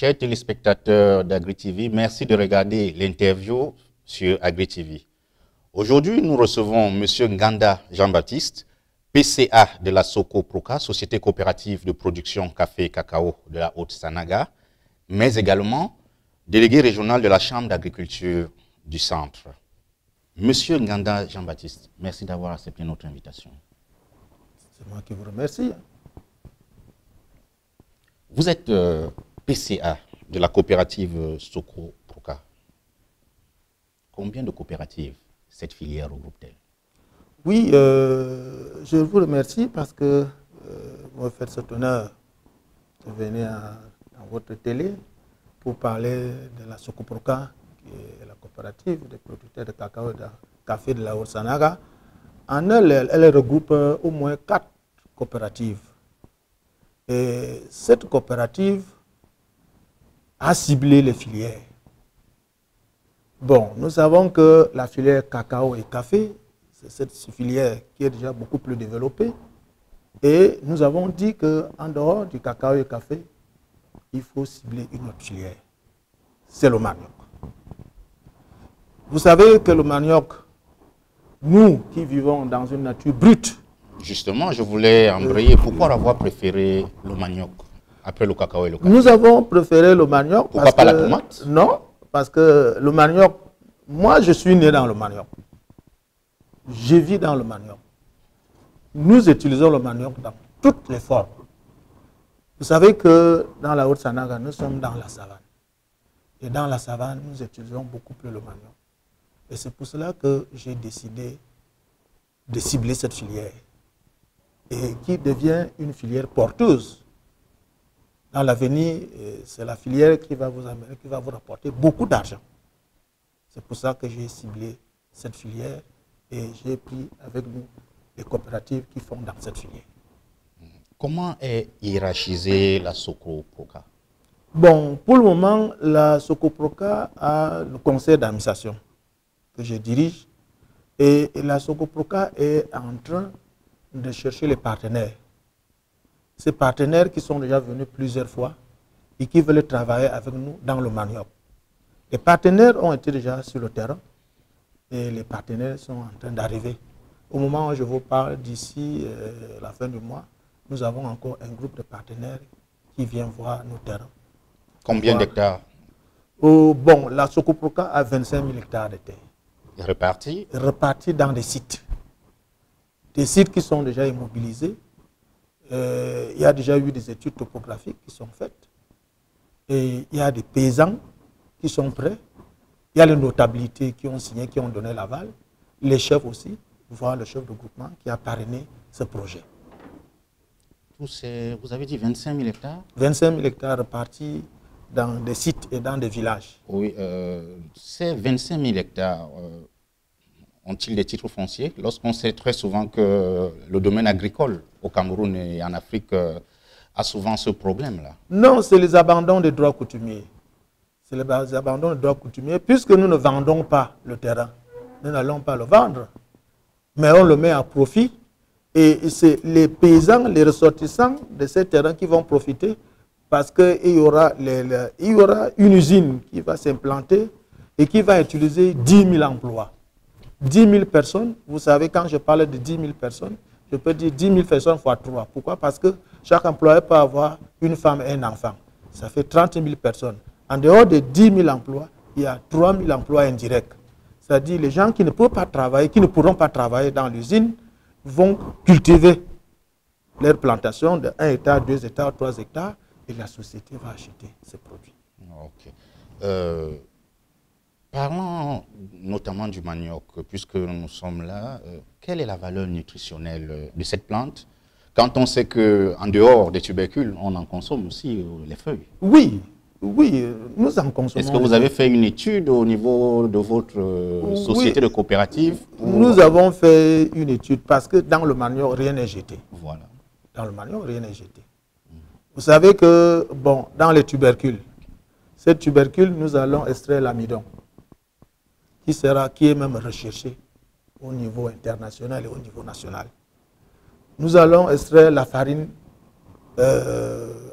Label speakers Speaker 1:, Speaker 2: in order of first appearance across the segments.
Speaker 1: Chers téléspectateurs d'AgriTV, merci de regarder l'interview sur AgriTV. Aujourd'hui, nous recevons M. Nganda Jean-Baptiste, PCA de la Soko-Proka, Société coopérative de production café et cacao de la Haute-Sanaga, mais également délégué régional de la Chambre d'agriculture du Centre. M. Nganda Jean-Baptiste, merci d'avoir accepté notre invitation.
Speaker 2: C'est moi qui vous remercie.
Speaker 1: Vous êtes PCA de la coopérative Soko-Proka. Combien de coopératives cette filière regroupe-t-elle?
Speaker 2: Oui, je vous remercie parce que vous me faites cet honneur de venir dans votre télé pour parler de la Soko-Proka, qui est la coopérative des producteurs de cacao et de café de la Haute-Sanaga. En elle regroupe au moins 4 coopératives. Et cette coopérative a ciblé les filières. Bon, nous savons que la filière cacao et café, c'est cette filière qui est déjà beaucoup plus développée. Et nous avons dit qu'en dehors du cacao et café, il faut cibler une autre filière. C'est le manioc. Vous savez que le manioc, nous qui vivons dans une nature brute.
Speaker 1: Justement, je voulais embrayer. Pourquoi avoir préféré le manioc après le cacao et le café?
Speaker 2: Nous avons préféré le manioc.
Speaker 1: Pourquoi pas la tomate?
Speaker 2: Non, parce que le manioc, moi je suis né dans le manioc. Je vis dans le manioc. Nous utilisons le manioc dans toutes les formes. Vous savez que dans la Haute-Sanaga, nous sommes dans la savane. Et dans la savane, nous utilisons beaucoup plus le manioc. Et c'est pour cela que j'ai décidé de cibler cette filière. Et qui devient une filière porteuse. Dans l'avenir, c'est la filière qui va vous amener, qui va vous rapporter beaucoup d'argent. C'est pour ça que j'ai ciblé cette filière et j'ai pris avec nous les coopératives qui font dans cette filière.
Speaker 1: Comment est hiérarchisée la Soko-Proka?
Speaker 2: Bon, pour le moment, la Soko-Proka a le conseil d'administration que je dirige et la Soko-Proka est en train de chercher les partenaires. Ces partenaires qui sont déjà venus plusieurs fois et qui veulent travailler avec nous dans le manioc. Les partenaires ont été déjà sur le terrain et les partenaires sont en train d'arriver. Au moment où je vous parle, d'ici la fin du mois, nous avons encore un groupe de partenaires qui vient voir nos terrains.
Speaker 1: Combien d'hectares?
Speaker 2: Bon, la Soko-Proka a 25 000 hectares de terre.
Speaker 1: Répartis?
Speaker 2: Répartis dans des sites. Des sites qui sont déjà immobilisés. Il y a déjà eu des études topographiques qui sont faites. Et il y a des paysans qui sont prêts. Il y a les notabilités qui ont signé, qui ont donné l'aval. Les chefs aussi, voire le chef de groupement qui a parrainé ce projet.
Speaker 1: Vous avez dit 25 000 hectares?
Speaker 2: 25 000 hectares répartis dans des sites et dans des villages.
Speaker 1: Oui, ces 25 000 hectares ont-ils des titres fonciers? Lorsqu'on sait très souvent que le domaine agricole au Cameroun et en Afrique a souvent ce problème-là.
Speaker 2: Non, c'est les abandons des droits coutumiers. C'est les abandons des droits coutumiers, puisque nous ne vendons pas le terrain. Nous n'allons pas le vendre, mais on le met à profit. Et c'est les paysans, les ressortissants de ces terrains qui vont profiter, parce qu'il y aura une usine qui va s'implanter et qui va utiliser 10 000 emplois. 10 000 personnes, vous savez, quand je parle de 10 000 personnes, je peux dire 10 000 personnes fois 3. Pourquoi? Parce que chaque employé peut avoir une femme et un enfant. Ça fait 30 000 personnes. En dehors de 10 000 emplois, il y a 3 000 emplois indirects. C'est-à-dire les gens qui ne peuvent pas travailler, qui ne pourront pas travailler dans l'usine, vont cultiver leur plantation de 1 hectare, 2 hectares, 3 hectares, et la société va acheter ces produits.
Speaker 1: Ok. Parlons notamment du manioc, puisque nous sommes là. Quelle est la valeur nutritionnelle de cette plante? Quand on sait qu'en dehors des tubercules, on en consomme aussi les feuilles.
Speaker 2: Oui, nous en consommons.
Speaker 1: Est-ce que vous avez fait une étude au niveau de votre société de coopérative?
Speaker 2: Nous avons fait une étude parce que dans le manioc, rien n'est jeté.
Speaker 1: Voilà.
Speaker 2: Dans le manioc, rien n'est jeté. Vous savez que, bon, dans les tubercules, ces tubercules, nous allons extraire l'amidon, qui est même recherché au niveau international et au niveau national. Nous allons extraire la farine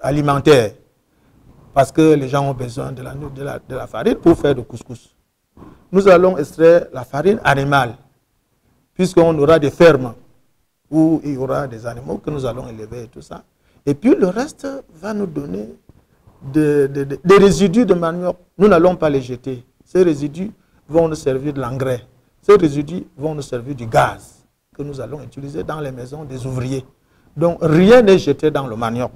Speaker 2: alimentaire, parce que les gens ont besoin de la farine pour faire du couscous. Nous allons extraire la farine animale, puisqu'on aura des fermes où il y aura des animaux que nous allons élever et tout ça. Et puis le reste va nous donner des résidus de manioc. Nous n'allons pas les jeter. Ces résidus vont nous servir de l'engrais. Ces résidus vont nous servir du gaz que nous allons utiliser dans les maisons des ouvriers. Donc rien n'est jeté dans le manioc.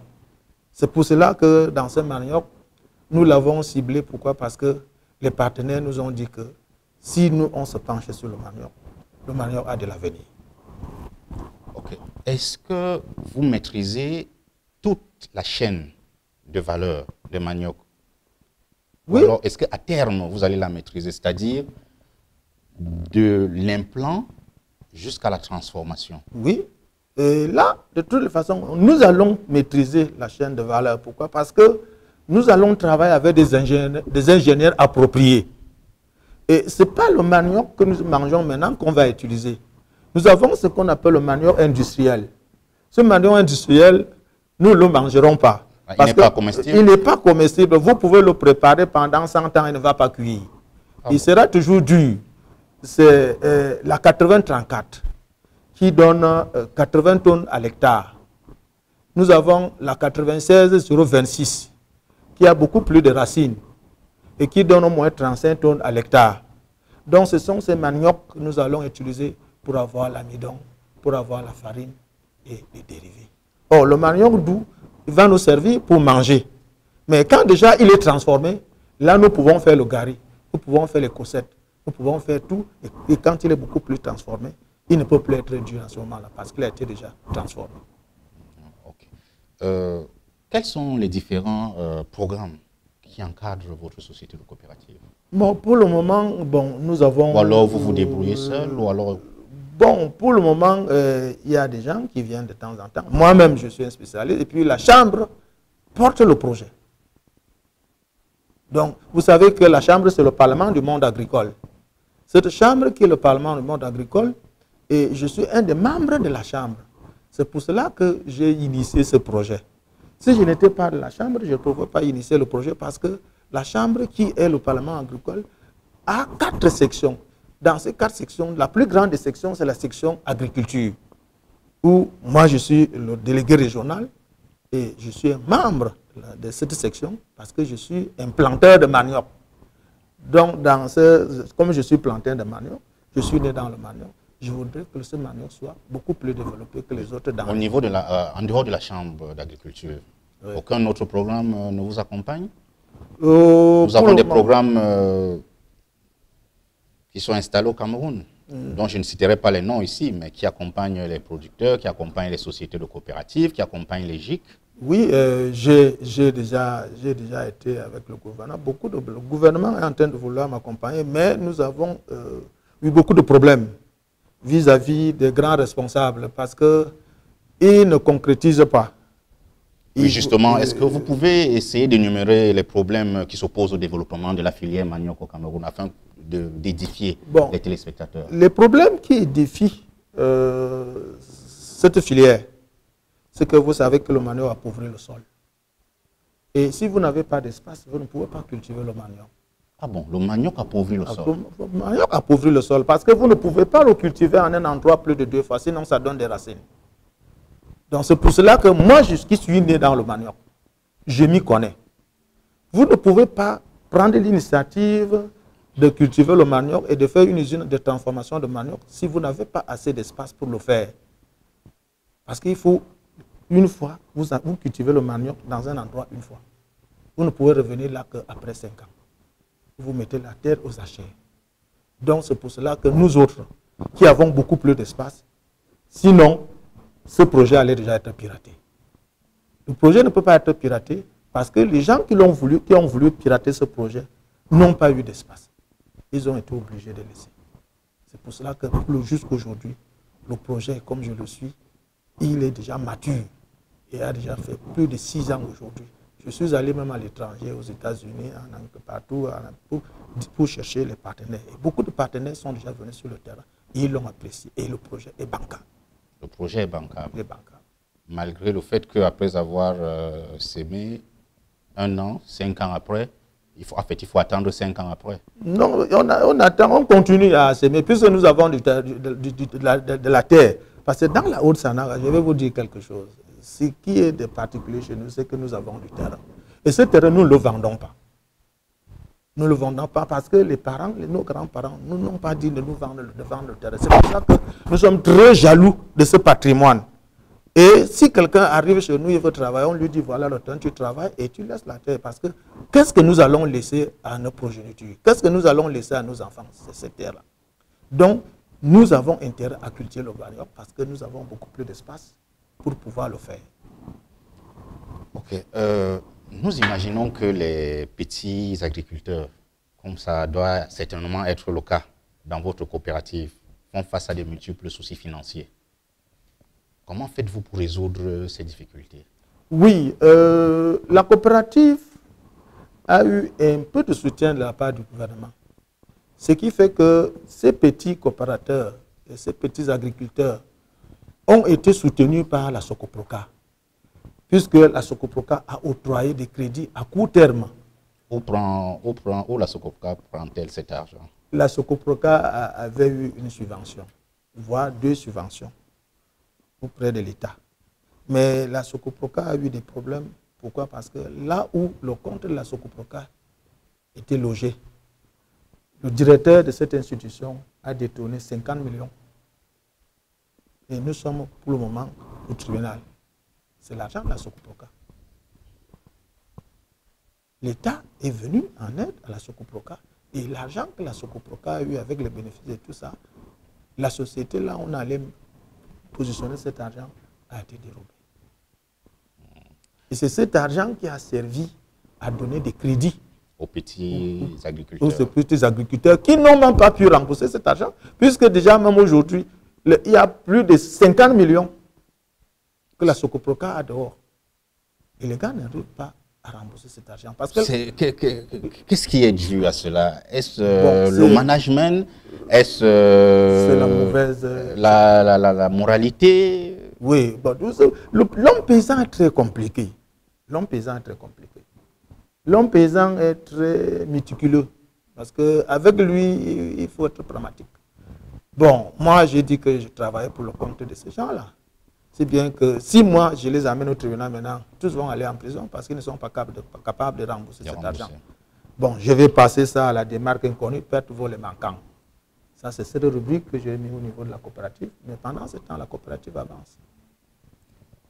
Speaker 2: C'est pour cela que dans ce manioc, nous l'avons ciblé. Pourquoi? Parce que les partenaires nous ont dit que si nous, on se penchait sur le manioc a de l'avenir.
Speaker 1: Ok. Est-ce que vous maîtrisez toute la chaîne de valeur de manioc?
Speaker 2: Oui.
Speaker 1: Ou alors, est-ce qu'à terme, vous allez la maîtriser, c'est-à-dire de l'implant jusqu'à la transformation?
Speaker 2: Oui. Et là, de toutes les façons, nous allons maîtriser la chaîne de valeur. Pourquoi? Parce que nous allons travailler avec des ingénieurs appropriés. Et ce n'est pas le manioc que nous mangeons maintenant qu'on va utiliser. Nous avons ce qu'on appelle le manioc industriel. Ce manioc industriel, nous ne le mangerons pas.
Speaker 1: Il n'est pas comestible?
Speaker 2: Il n'est pas comestible. Vous pouvez le préparer pendant 100 ans, il ne va pas cuire. Il sera toujours dur. C'est la 80-34 qui donne 80 tonnes à l'hectare. Nous avons la 96-026 qui a beaucoup plus de racines et qui donne au moins 35 tonnes à l'hectare. Donc ce sont ces maniocs que nous allons utiliser pour avoir l'amidon, pour avoir la farine et les dérivés. Or, le manioc doux va nous servir pour manger. Mais quand déjà il est transformé, là nous pouvons faire le gari, nous pouvons faire les cossettes, nous pouvons faire tout. Et quand il est beaucoup plus transformé, il ne peut plus être dur à ce moment-là parce qu'il a été déjà transformé.
Speaker 1: Okay. Quels sont les différents programmes qui encadrent votre société de coopérative?
Speaker 2: Bon, pour le moment, bon, nous avons...
Speaker 1: Ou alors vous vous débrouillez seul ou alors...
Speaker 2: Bon, pour le moment, il y a des gens qui viennent de temps en temps. Moi-même, je suis un spécialiste. Et puis la Chambre porte le projet. Donc, vous savez que la Chambre, c'est le Parlement du monde agricole. Cette Chambre qui est le Parlement du monde agricole, et je suis un des membres de la Chambre. C'est pour cela que j'ai initié ce projet. Si je n'étais pas de la Chambre, je ne pouvais pas initier le projet parce que la Chambre, qui est le Parlement agricole, a 4 sections. Dans ces 4 sections, la plus grande des sections, c'est la section agriculture, où moi je suis le délégué régional et je suis un membre de cette section parce que je suis un planteur de manioc. Donc, comme je suis planteur de manioc, je suis né dans le manioc. Je voudrais que ce manioc soit beaucoup plus développé que les autres dans
Speaker 1: Au niveau de en dehors de la Chambre d'agriculture, oui. Aucun autre programme ne vous accompagne? Nous avons des programmes qui sont installés au Cameroun, dont je ne citerai pas les noms ici, mais qui accompagnent les producteurs, qui accompagnent les sociétés de coopératives, qui accompagnent les GIC.
Speaker 2: Oui, j'ai déjà été avec le gouvernement. Le gouvernement est en train de vouloir m'accompagner, mais nous avons eu beaucoup de problèmes vis-à-vis des grands responsables parce qu'ils ne concrétisent pas.
Speaker 1: Oui, justement, est-ce que vous pouvez essayer d'énumérer les problèmes qui s'opposent au développement de la filière manioc au Cameroun afin d'édifier les téléspectateurs?
Speaker 2: Les problèmes qui défient cette filière, c'est que vous savez que le manioc appauvrit le sol. Et si vous n'avez pas d'espace, vous ne pouvez pas cultiver le manioc.
Speaker 1: Ah bon, le manioc appauvrit le sol?
Speaker 2: Le manioc appauvrit le sol parce que vous ne pouvez pas le cultiver en un endroit plus de 2 fois, sinon ça donne des racines. Donc c'est pour cela que moi, qui suis né dans le manioc, je m'y connais. Vous ne pouvez pas prendre l'initiative de cultiver le manioc et de faire une usine de transformation de manioc si vous n'avez pas assez d'espace pour le faire. Parce qu'il faut, une fois, vous cultivez le manioc dans un endroit une fois. Vous ne pouvez revenir là qu'après 5 ans. Vous mettez la terre aux achères. Donc c'est pour cela que nous autres, qui avons beaucoup plus d'espace, sinon, ce projet allait déjà être piraté. Le projet ne peut pas être piraté parce que les gens qui ont voulu pirater ce projet n'ont pas eu d'espace. Ils ont été obligés de laisser. C'est pour cela que jusqu'aujourd'hui, le projet, comme je le suis, il est déjà mature et a déjà fait plus de 6 ans aujourd'hui. Je suis allé même à l'étranger, aux États-Unis, partout, pour chercher les partenaires. Et beaucoup de partenaires sont déjà venus sur le terrain. Ils l'ont apprécié et le projet est bancable.
Speaker 1: Le projet est bancable.
Speaker 2: Il est bancable.
Speaker 1: Malgré le fait qu'après avoir sémé, 1 an, 5 ans après, il faut attendre 5 ans après.
Speaker 2: Non, on attend, on continue à semer, puisque nous avons de la terre. Parce que dans la Haute-Sanara, je vais vous dire quelque chose. Ce qui est de particulier chez nous, c'est que nous avons du terrain. Et ce terrain, nous ne le vendons pas. Nous ne le vendons pas parce que les parents, nos grands-parents, nous n'ont pas dit de nous vendre le terrain. C'est pour ça que nous sommes très jaloux de ce patrimoine. Et si quelqu'un arrive chez nous, il veut travailler, on lui dit, voilà le temps, tu travailles et tu laisses la terre. Parce que qu'est-ce que nous allons laisser à nos progénitures? Qu'est-ce que nous allons laisser à nos enfants? C'est cette terre-là. Donc, nous avons intérêt à cultiver le manioc parce que nous avons beaucoup plus d'espace pour pouvoir le faire.
Speaker 1: Ok. Nous imaginons que les petits agriculteurs, comme ça doit certainement être le cas dans votre coopérative, font face à de multiples soucis financiers. Comment faites-vous pour résoudre ces difficultés?
Speaker 2: Oui, la coopérative a eu un peu de soutien de la part du gouvernement. Ce qui fait que ces petits coopérateurs et ces petits agriculteurs ont été soutenus par la Socoproca, puisque la Socoproca a octroyé des crédits à court terme.
Speaker 1: Où la Socoproca prend-elle cet argent?
Speaker 2: La Socoproca avait eu une subvention, voire 2 subventions auprès de l'État. Mais la Socoproca a eu des problèmes. Pourquoi? Parce que là où le compte de la Socoproca était logé, le directeur de cette institution a détourné 50 millions. Et nous sommes pour le moment au tribunal. C'est l'argent de la Socoproca. L'État est venu en aide à la Socoproca. Et l'argent que la Socoproca a eu avec les bénéfices et tout ça, la société, là, on allait positionner cet argent, a été dérobé. Et c'est cet argent qui a servi à donner des crédits
Speaker 1: aux petits agriculteurs.
Speaker 2: Aux petits agriculteurs qui n'ont même pas pu rembourser cet argent, puisque déjà même aujourd'hui, il y a plus de 50 millions que la Socoproca a dehors. Et les gars n'arrivent pas à rembourser cet argent.
Speaker 1: Qu'est-ce qui est dû à cela? Est-ce le management? Est-ce
Speaker 2: la mauvaise...
Speaker 1: la moralité?
Speaker 2: Oui, bon, l'homme paysan est très compliqué. L'homme paysan est très compliqué. L'homme paysan est très méticuleux. Parce qu'avec lui, il faut être pragmatique. Bon, moi, j'ai dit que je travaillais pour le compte de ces gens-là. C'est bien que si moi, je les amène au tribunal maintenant, tous vont aller en prison parce qu'ils ne sont pas capables de rembourser cet argent. Bon, je vais passer ça à la démarque inconnue, perte, vol et manquant. Ça, c'est cette rubrique que j'ai mis au niveau de la coopérative. Mais pendant ce temps, la coopérative avance.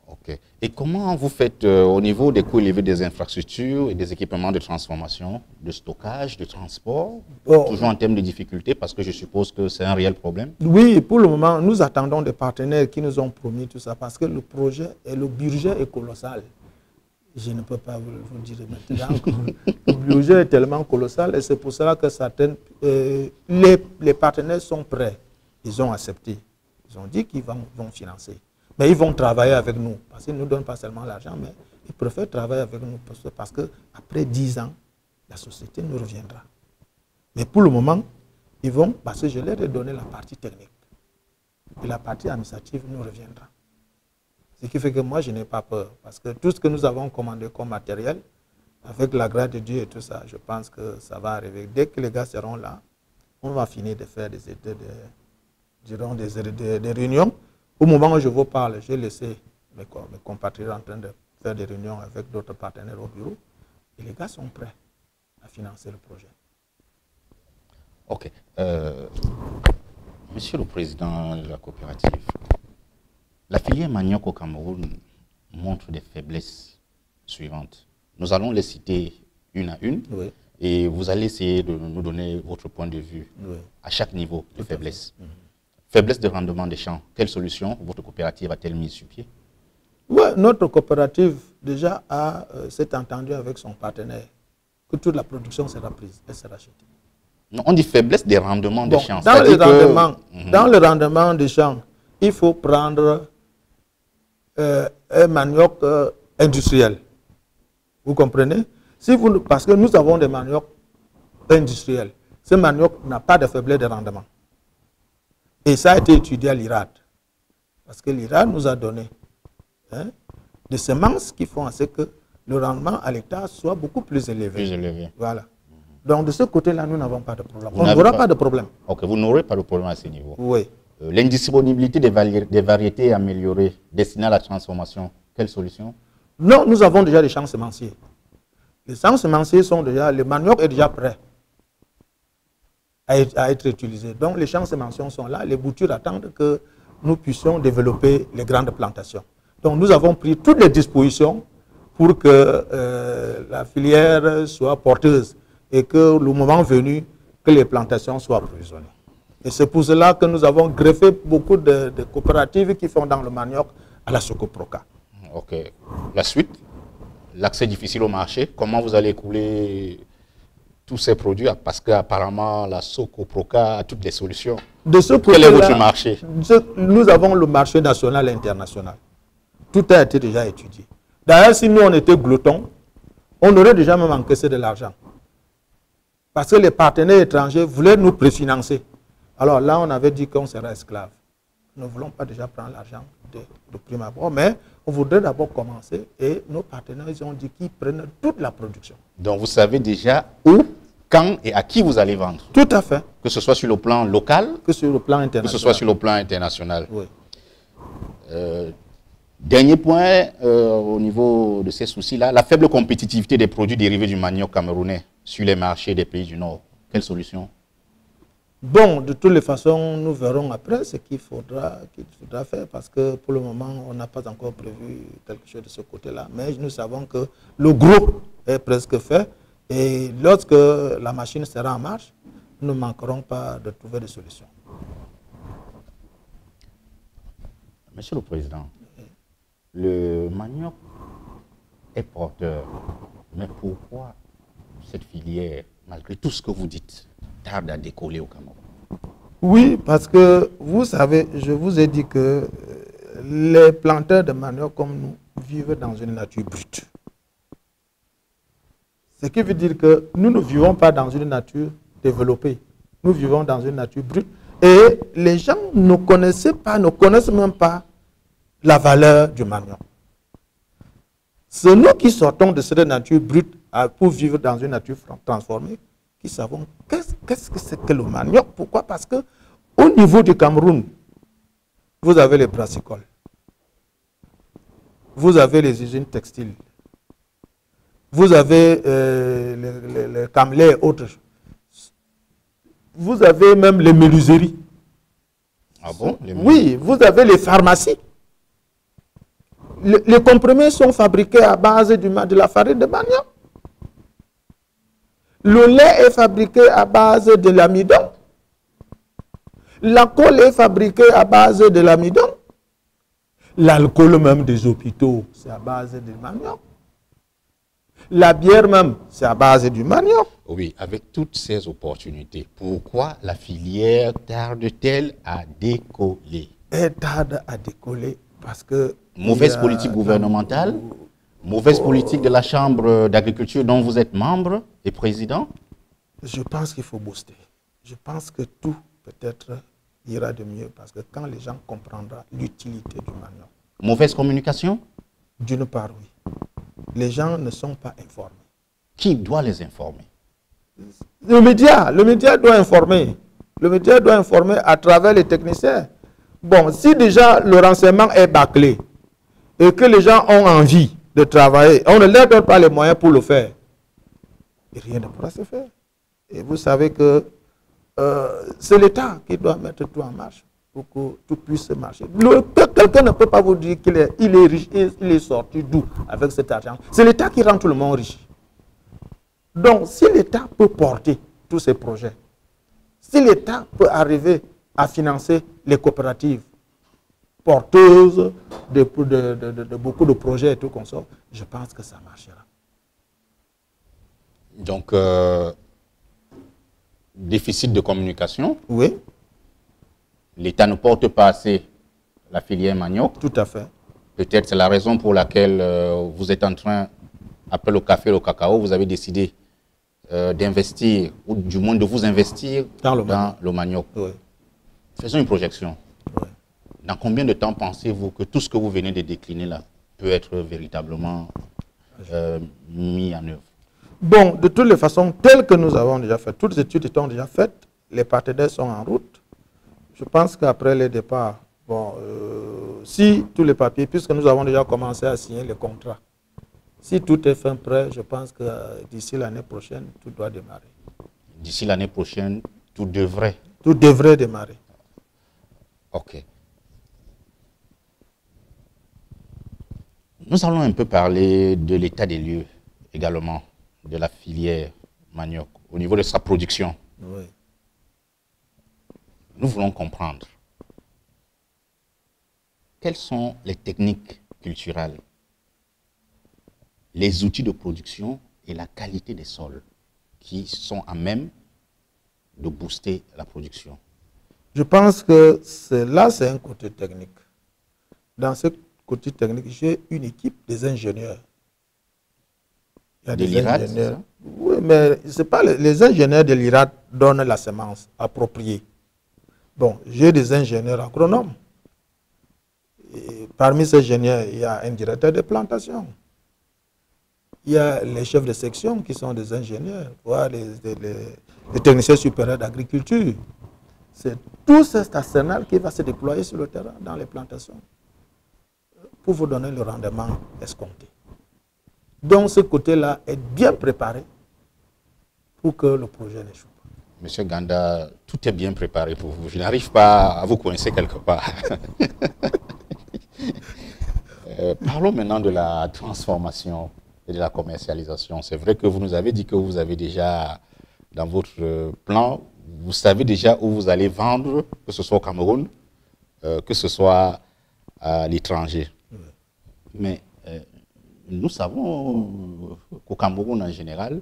Speaker 1: Ok. Et comment vous faites au niveau des coûts élevés des infrastructures et des équipements de transformation, de stockage, de transport, toujours en termes de difficultés, parce que je suppose que c'est un réel problème?
Speaker 2: Oui, pour le moment, nous attendons des partenaires qui nous ont promis tout ça, parce que le projet et le budget est colossal. Je ne peux pas vous dire maintenant. Le budget est tellement colossal et c'est pour cela que les partenaires sont prêts. Ils ont accepté. Ils ont dit qu'ils vont financer. Mais ils vont travailler avec nous, parce qu'ils ne nous donnent pas seulement l'argent, mais ils préfèrent travailler avec nous, parce qu'après 10 ans, la société nous reviendra. Mais pour le moment, ils vont, parce que je leur ai donné la partie technique. Et la partie administrative nous reviendra. Ce qui fait que moi, je n'ai pas peur, parce que tout ce que nous avons commandé comme matériel, avec la grâce de Dieu et tout ça, je pense que ça va arriver. Dès que les gars seront là, on va finir de faire des réunions. Au moment où je vous parle, j'ai laissé mes compatriotes en train de faire des réunions avec d'autres partenaires au bureau. Et les gars sont prêts à financer le projet.
Speaker 1: Ok. Monsieur le Président de la coopérative, la filière manioc au Cameroun montre des faiblesses suivantes. Nous allons les citer une à une. Oui. Et vous allez essayer de nous donner votre point de vue à chaque niveau de faiblesse. Faiblesse de rendement des champs. Quelle solution votre coopérative a-t-elle mise sur pied?
Speaker 2: Oui, notre coopérative déjà s'est entendue avec son partenaire que toute la production sera prise et sera achetée.
Speaker 1: Non, on dit faiblesse des rendements des champs.
Speaker 2: Dans le rendement des champs, il faut prendre un manioc industriel. Vous comprenez? Parce que nous avons des maniocs industriels. Ce manioc n'a pas de faiblesse de rendement. Et ça a été étudié à l'IRAD. Parce que l'IRAD nous a donné des semences qui font à ce que le rendement à l'hectare soit beaucoup plus élevé.
Speaker 1: Plus élevé.
Speaker 2: Voilà. Donc, de ce côté-là, nous n'avons pas de problème. On n'aura pas de problème.
Speaker 1: Ok, vous n'aurez pas de problème à ce niveau.
Speaker 2: Oui.
Speaker 1: L'indisponibilité des variétés améliorées destinées à la transformation, quelle solution?
Speaker 2: Non, nous avons déjà des champs semenciers. Les champs semenciers sont déjà, le manioc est déjà prêt à être utilisé. Donc, les champs semenciers sont là, les boutures attendent que nous puissions développer les grandes plantations. Donc, nous avons pris toutes les dispositions pour que la filière soit porteuse et que le moment venu, que les plantations soient approvisionnées. Et c'est pour cela que nous avons greffé beaucoup de coopératives qui font dans le manioc à la Socoproca.
Speaker 1: Ok. La suite, l'accès difficile au marché, comment vous allez écouler tous ces produits? Parce qu'apparemment, la Socoproca a toutes les solutions.
Speaker 2: De ce
Speaker 1: Quel est votre marché?
Speaker 2: Nous avons le marché national et international. Tout a été déjà étudié. D'ailleurs, si nous, on était gloutons, on aurait déjà même encaissé de l'argent. Parce que les partenaires étrangers voulaient nous préfinancer. Alors là, on avait dit qu'on serait esclaves. Nous ne voulons pas déjà prendre l'argent de prime abord, mais on voudrait d'abord commencer et nos partenaires ils ont dit qu'ils prennent toute la production.
Speaker 1: Donc vous savez déjà où, quand et à qui vous allez vendre?
Speaker 2: Tout à fait.
Speaker 1: Que ce soit sur le plan local,
Speaker 2: que sur le plan international.
Speaker 1: Que ce soit sur le plan international.
Speaker 2: Oui.
Speaker 1: Dernier point au niveau de ces soucis-là, la faible compétitivité des produits dérivés du manioc camerounais sur les marchés des pays du Nord. Quelle solution?
Speaker 2: Bon, de toutes les façons, nous verrons après ce qu'il faudra faire parce que pour le moment, on n'a pas encore prévu quelque chose de ce côté-là. Mais nous savons que le gros est presque fait et lorsque la machine sera en marche, nous ne manquerons pas de trouver des solutions.
Speaker 1: Monsieur le Président, le manioc est porteur, mais pourquoi cette filière, malgré tout ce que vous dites, tarde à décoller au Cameroun?
Speaker 2: Oui, parce que vous savez, je vous ai dit que les planteurs de manioc comme nous vivent dans une nature brute. Ce qui veut dire que nous ne vivons pas dans une nature développée. Nous vivons dans une nature brute. Et les gens ne connaissent même pas la valeur du manioc. C'est nous qui sortons de cette nature brute pour vivre dans une nature transformée qui savons qu'est-ce que c'est que le manioc. Pourquoi? Parce que au niveau du Cameroun, vous avez les brassicoles, vous avez les usines textiles, vous avez les camelets et autres. Vous avez même les menuiseries.
Speaker 1: Ah bon?
Speaker 2: Oui, vous avez les pharmacies. Les comprimés sont fabriqués à base de la farine de manioc. Le lait est fabriqué à base de l'amidon. La colle est fabriquée à base de l'amidon. L'alcool même des hôpitaux, c'est à base de manioc. La bière même, c'est à base du manioc.
Speaker 1: Oui, avec toutes ces opportunités, pourquoi la filière tarde-t-elle à décoller?
Speaker 2: Elle tarde à décoller parce que...
Speaker 1: Mauvaise politique gouvernementale, mauvaise politique de la Chambre d'agriculture dont vous êtes membre et président?
Speaker 2: Je pense qu'il faut booster. Je pense que tout peut-être ira de mieux parce que quand les gens comprendront l'utilité du manioc.
Speaker 1: Mauvaise communication?
Speaker 2: D'une part, oui. Les gens ne sont pas informés.
Speaker 1: Qui doit les informer?
Speaker 2: Le média doit informer. Le média doit informer à travers les techniciens. Bon, si déjà le renseignement est bâclé et que les gens ont envie de travailler, on ne leur donne pas les moyens pour le faire. Et rien ne pourra se faire. Et vous savez que c'est l'État qui doit mettre tout en marche pour que tout puisse marcher. Quelqu'un ne peut pas vous dire qu'il est riche et il est sorti d'où avec cet argent. C'est l'État qui rend tout le monde riche. Donc, si l'État peut porter tous ces projets, si l'État peut arriver à financer les coopératives porteuses de beaucoup de projets et tout comme ça, je pense que ça marchera.
Speaker 1: Donc, déficit de communication.
Speaker 2: Oui.
Speaker 1: L'État ne porte pas assez la filière manioc.
Speaker 2: Tout à fait.
Speaker 1: Peut-être c'est la raison pour laquelle vous êtes en train, après le café et le cacao, vous avez décidé d'investir, ou du moins de vous investir dans le manioc.
Speaker 2: Oui.
Speaker 1: Faisons une projection.
Speaker 2: Oui.
Speaker 1: Dans combien de temps pensez-vous que tout ce que vous venez de décliner là peut être véritablement mis en œuvre?
Speaker 2: Bon, de toutes les façons, telles que nous avons déjà fait, toutes les études étant déjà faites, les partenaires sont en route. Je pense qu'après les départs, bon, si tous les papiers, puisque nous avons déjà commencé à signer les contrats, si tout est fin prêt, je pense que d'ici l'année prochaine, tout doit démarrer.
Speaker 1: D'ici l'année prochaine, tout devrait?
Speaker 2: Tout devrait démarrer.
Speaker 1: Ok. Nous allons un peu parler de l'état des lieux également, de la filière manioc, au niveau de sa production.
Speaker 2: Oui.
Speaker 1: Nous voulons comprendre quelles sont les techniques culturelles, les outils de production et la qualité des sols qui sont à même de booster la production.
Speaker 2: Je pense que là, c'est un côté technique. Dans ce côté technique, j'ai une équipe des ingénieurs. Il y a des ingénieurs. Oui, mais c'est pas les ingénieurs de l'IRAD donnent la semence appropriée. Bon, j'ai des ingénieurs agronomes. Et parmi ces ingénieurs, il y a un directeur de plantation. Il y a les chefs de section qui sont des ingénieurs, voire les techniciens supérieurs d'agriculture. C'est tout cet arsenal qui va se déployer sur le terrain, dans les plantations, pour vous donner le rendement escompté. Donc ce côté-là est bien préparé pour que le projet n'échoue pas.
Speaker 1: Monsieur Ganda, tout est bien préparé pour vous. Je n'arrive pas à vous coincer quelque part. Parlons maintenant de la transformation et de la commercialisation. C'est vrai que vous nous avez dit que vous avez déjà, dans votre plan, vous savez déjà où vous allez vendre, que ce soit au Cameroun, que ce soit à l'étranger. Oui. Mais nous savons qu'au Cameroun en général,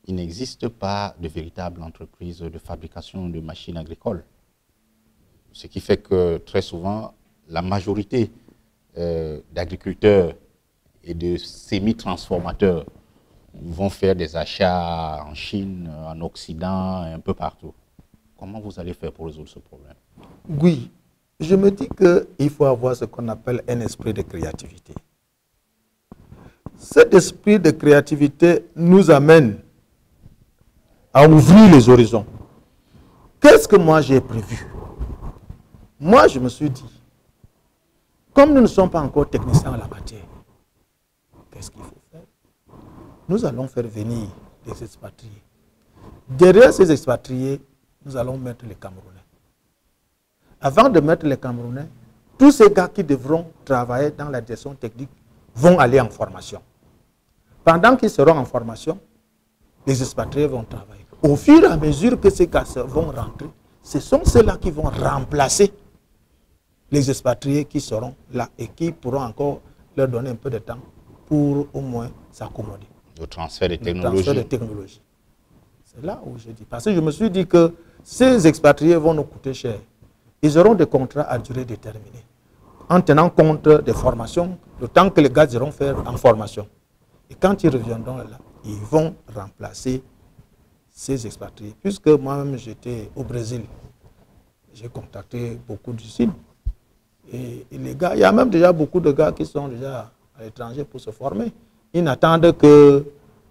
Speaker 1: il n'existe pas de véritable entreprise de fabrication de machines agricoles. Ce qui fait que très souvent, la majorité d'agriculteurs et de semi-transformateurs vont faire des achats en Chine, en Occident, un peu partout. Comment vous allez faire pour résoudre ce problème?
Speaker 2: Oui, je me dis qu'il faut avoir ce qu'on appelle un esprit de créativité. Cet esprit de créativité nous amène à ouvrir les horizons. Qu'est-ce que moi j'ai prévu? Moi, je me suis dit, comme nous ne sommes pas encore techniciens en la matière, qu'est-ce qu'il faut faire? Nous allons faire venir des expatriés. Derrière ces expatriés, nous allons mettre les Camerounais. Avant de mettre les Camerounais, tous ces gars qui devront travailler dans la direction technique vont aller en formation. Pendant qu'ils seront en formation, les expatriés vont travailler. Au fur et à mesure que ces gars vont rentrer, ce sont ceux-là qui vont remplacer les expatriés qui seront là et qui pourront encore leur donner un peu de temps pour au moins s'accommoder.
Speaker 1: Le transfert de technologie.
Speaker 2: Le transfert de technologie. C'est là où je dis. Parce que je me suis dit que ces expatriés vont nous coûter cher. Ils auront des contrats à durée déterminée, en tenant compte des formations, le temps que les gars iront faire en formation. Et quand ils reviendront là, ils vont remplacer ces expatriés. Puisque moi-même, j'étais au Brésil, j'ai contacté beaucoup d'usines. Et les gars, il y a même déjà beaucoup de gars qui sont déjà à l'étranger pour se former. Ils n'attendent que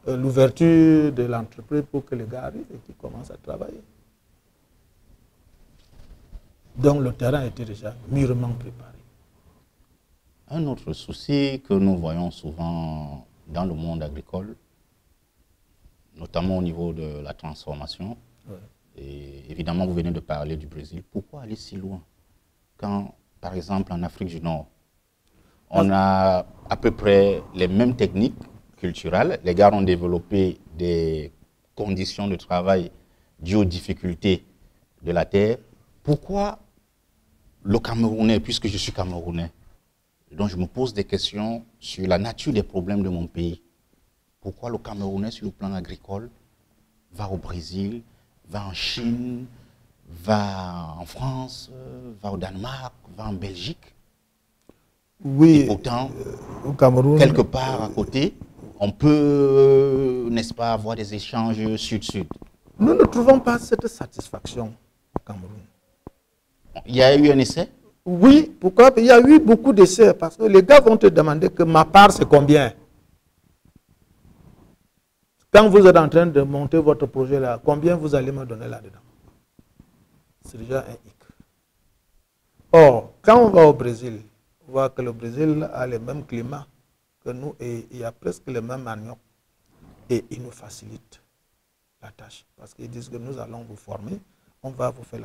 Speaker 2: l'ouverture de l'entreprise pour que les gars arrivent et qu'ils commencent à travailler. Donc le terrain était déjà mûrement préparé.
Speaker 1: Un autre souci que nous voyons souvent dans le monde agricole, notamment au niveau de la transformation, ouais. Et évidemment vous venez de parler du Brésil, pourquoi aller si loin quand, par exemple, en Afrique du Nord, on a à peu près les mêmes techniques culturelles, les gars ont développé des conditions de travail dues aux difficultés de la terre. Pourquoi le Camerounais, puisque je suis Camerounais, donc je me pose des questions sur la nature des problèmes de mon pays. Pourquoi le Camerounais, sur le plan agricole, va au Brésil, va en Chine, va en France, va au Danemark, va en Belgique?
Speaker 2: Oui.
Speaker 1: Et pourtant,
Speaker 2: au Cameroun,
Speaker 1: quelque part à côté, on peut, n'est-ce pas, avoir des échanges sud-sud.
Speaker 2: Nous ne trouvons pas cette satisfaction au Cameroun.
Speaker 1: Il y a eu un essai?
Speaker 2: Oui, pourquoi? Il y a eu beaucoup d'essais parce que les gars vont te demander que ma part c'est combien. Quand vous êtes en train de monter votre projet là, combien vous allez me donner là-dedans? C'est déjà un hic. Or, quand on va au Brésil, on voit que le Brésil a le même climat que nous et il y a presque le même manioc. Et ils nous facilitent la tâche. Parce qu'ils disent que nous allons vous former, on va vous faire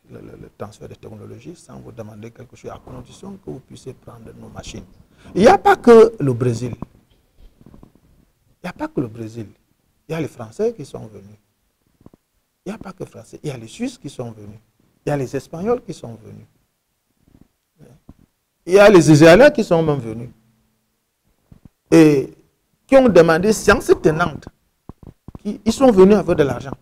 Speaker 2: le transfert de technologie sans vous demander quelque chose, à condition que vous puissiez prendre nos machines. Il n'y a pas que le Brésil. Il n'y a pas que le Brésil. Il y a les Français qui sont venus. Il n'y a pas que les Français. Il y a les Suisses qui sont venus. Il y a les Espagnols qui sont venus. Il y a les Israéliens qui sont même venus. Et qui ont demandé science tenante. Ils sont venus avec de l'argent.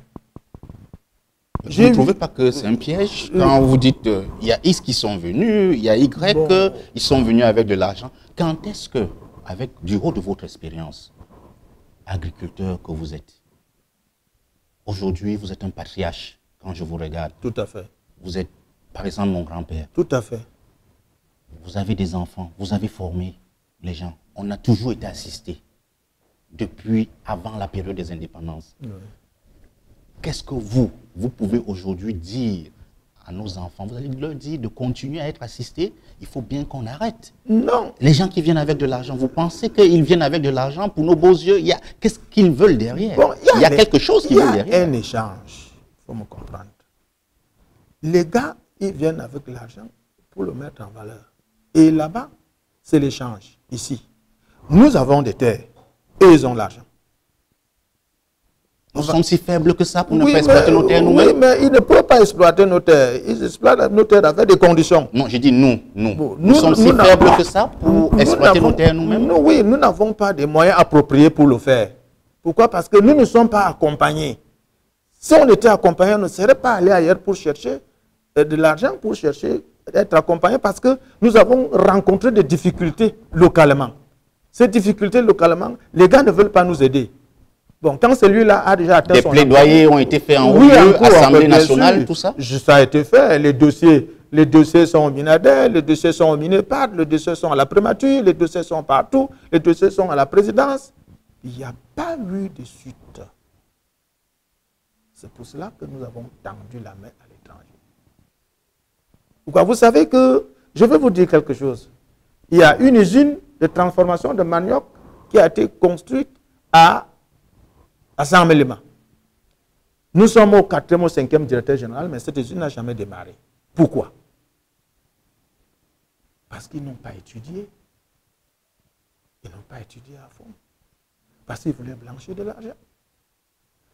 Speaker 1: Vous ne trouvez pas que c'est un piège quand vous dites il y a X qui sont venus, il y a Y, bon, ils sont venus avec de l'argent. Quand est-ce que, avec du haut de votre expérience, agriculteur que vous êtes, aujourd'hui vous êtes un patriarche quand je vous regarde.
Speaker 2: Tout à fait.
Speaker 1: Vous êtes par exemple mon grand-père.
Speaker 2: Tout à fait.
Speaker 1: Vous avez des enfants, vous avez formé les gens. On a toujours été assisté depuis avant la période des indépendances. Oui. Qu'est-ce que vous pouvez aujourd'hui dire à nos enfants? Vous allez leur dire de continuer à être assistés. Il faut bien qu'on arrête.
Speaker 2: Non.
Speaker 1: Les gens qui viennent avec de l'argent, vous pensez qu'ils viennent avec de l'argent pour nos beaux yeux? Qu'est-ce qu'ils veulent derrière? Bon, il y a quelque chose qu'ils veulent derrière.
Speaker 2: Il y a un échange. Il faut me comprendre. Les gars, ils viennent avec l'argent pour le mettre en valeur. Et là-bas, c'est l'échange. Ici, nous avons des terres et ils ont l'argent.
Speaker 1: Nous sommes si faibles que ça pour ne pas exploiter nos terres nous-mêmes.
Speaker 2: Oui, mais ils ne peuvent pas exploiter nos terres. Ils exploitent nos terres avec des conditions.
Speaker 1: Non, j'ai dit nous. Nous sommes si faibles que ça pour exploiter nos terres nous-mêmes.
Speaker 2: Oui, nous n'avons pas des moyens appropriés pour le faire. Pourquoi? Parce que nous ne sommes pas accompagnés. Si on était accompagnés, on ne serait pas allé ailleurs pour chercher de l'argent, pour chercher d'être accompagnés, parce que nous avons rencontré des difficultés localement. Ces difficultés localement, les gars ne veulent pas nous aider. Bon, quand celui-là a déjà atteint son...
Speaker 1: Des plaidoyers ont été faits en haut lieu, Assemblée nationale, tout ça?
Speaker 2: Ça a été fait. Les dossiers sont au Minader, les dossiers sont au Minepad, les dossiers sont à la primature, les dossiers sont partout, les dossiers sont à la présidence. Il n'y a pas eu de suite. C'est pour cela que nous avons tendu la main à l'étranger. Pourquoi? Vous savez que, je vais vous dire quelque chose. Il y a une usine de transformation de manioc qui a été construite à Saint-Mélima. Nous sommes au 4e ou 5e directeur général, mais cette usine n'a jamais démarré. Pourquoi? Parce qu'ils n'ont pas étudié. Ils n'ont pas étudié à fond. Parce qu'ils voulaient blanchir de l'argent.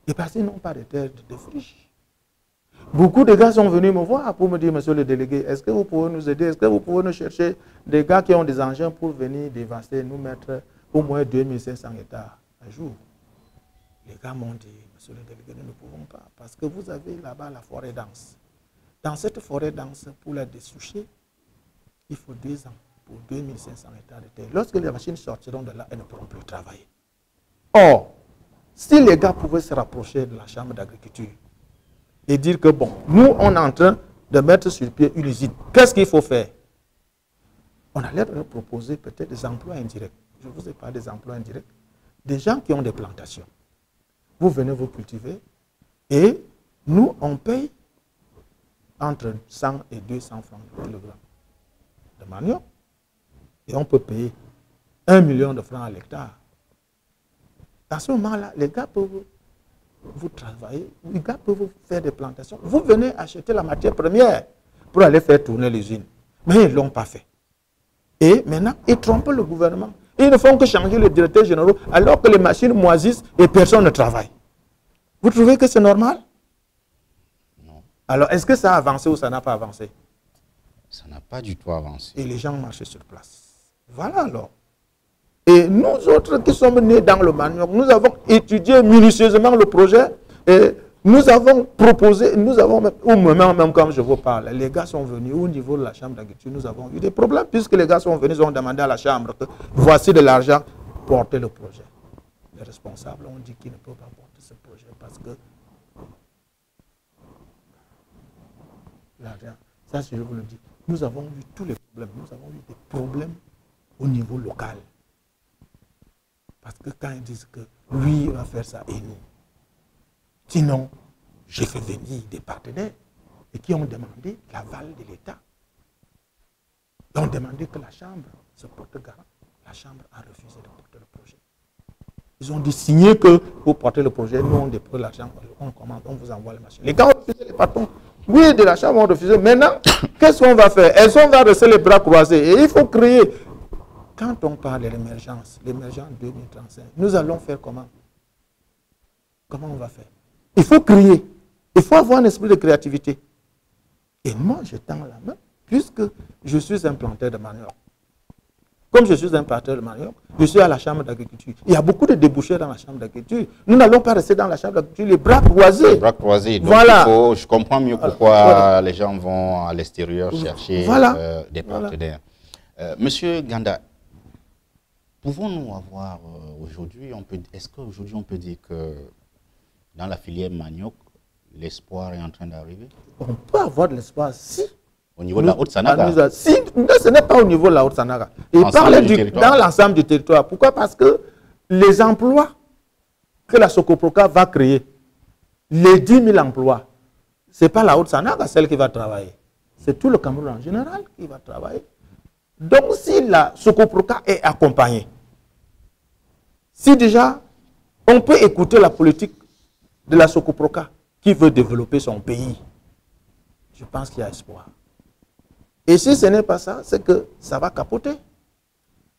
Speaker 2: Et parce qu'ils n'ont pas de terre de friche. Beaucoup de gars sont venus me voir pour me dire, monsieur le délégué, est-ce que vous pouvez nous aider? Est-ce que vous pouvez nous chercher des gars qui ont des engins pour venir dévaster, nous mettre au moins 2500 hectares un jour? Les gars m'ont dit, monsieur le délégué, nous ne pouvons pas, parce que vous avez là-bas la forêt dense. Dans cette forêt dense, pour la dessoucher, il faut 2 ans pour 2500 hectares de terre. Lorsque les machines sortiront de là, elles ne pourront plus travailler. Or, si les gars pouvaient se rapprocher de la chambre d'agriculture et dire que, bon, nous, on est en train de mettre sur pied une usine, qu'est-ce qu'il faut faire? On allait leur proposer peut-être des emplois indirects. Je vous ai parlé des emplois indirects. Des gens qui ont des plantations. Vous venez vous cultiver et nous, on paye entre 100 et 200 francs le kilogramme de manioc. Et on peut payer 1 million de francs à l'hectare. À ce moment-là, les gars peuvent vous travailler, les gars peuvent vous faire des plantations. Vous venez acheter la matière première pour aller faire tourner l'usine. Mais ils ne l'ont pas fait. Et maintenant, ils trompent le gouvernement. Ils ne font que changer le directeur général alors que les machines moisissent et personne ne travaille. Vous trouvez que c'est normal?
Speaker 1: Non.
Speaker 2: Alors, est-ce que ça a avancé ou ça n'a pas avancé?
Speaker 1: Ça n'a pas du tout avancé.
Speaker 2: Et les gens marchaient sur place. Voilà alors. Et nous autres qui sommes nés dans le manioc, nous avons étudié minutieusement le projet et nous avons proposé, nous avons même comme je vous parle, les gars sont venus au niveau de la chambre d'agriculture, nous avons eu des problèmes puisque les gars sont venus, ils ont demandé à la chambre que voici de l'argent, portez le projet. Les responsables ont dit qu'ils ne peuvent pas porter ce projet parce que l'argent, ça je vous le dis, nous avons eu tous les problèmes, nous avons eu des problèmes au niveau local. Parce que quand ils disent que lui va faire ça et nous. Sinon, j'ai fait venir des partenaires et qui ont demandé l'aval de l'État. Ils ont demandé que la Chambre se porte garant. La Chambre a refusé de porter le projet. Ils ont dit signer que vous portez le projet, nous on dépose l'argent, on commande, on vous envoie les machines. Les gars ont refusé, les patrons. Oui, de la Chambre ont refusé. Maintenant, qu'est-ce qu'on va faire? Elles sont va rester les bras croisés. Et il faut créer. Quand on parle de l'émergence 2035, nous allons faire comment? Comment on va faire? Il faut créer. Il faut avoir un esprit de créativité. Et moi, je tends la main, puisque je suis un planteur de manioc. Comme je suis un planteur de manioc, je suis à la Chambre d'agriculture. Il y a beaucoup de débouchés dans la Chambre d'agriculture. Nous n'allons pas rester dans la Chambre d'agriculture les bras croisés.
Speaker 1: Les bras croisés. Donc
Speaker 2: voilà.
Speaker 1: je comprends mieux pourquoi les gens vont à l'extérieur chercher des partenaires. Monsieur Ganda, pouvons-nous avoir aujourd'hui, est-ce qu'aujourd'hui on peut dire que dans la filière manioc, l'espoir est en train d'arriver?
Speaker 2: On peut avoir de l'espoir si.
Speaker 1: Au niveau de la Haute-Sanaga?
Speaker 2: Si, ce n'est pas au niveau de la Haute-Sanaga. Il parle dans l'ensemble du territoire. Pourquoi? Parce que les emplois que la Socoproca va créer, les 10 000 emplois, ce n'est pas la Haute-Sanaga celle qui va travailler. C'est tout le Cameroun en général qui va travailler. Donc si la Socoproca est accompagnée, si déjà on peut écouter la politique de la Socoproca qui veut développer son pays, je pense qu'il y a espoir. Et si ce n'est pas ça, c'est que ça va capoter.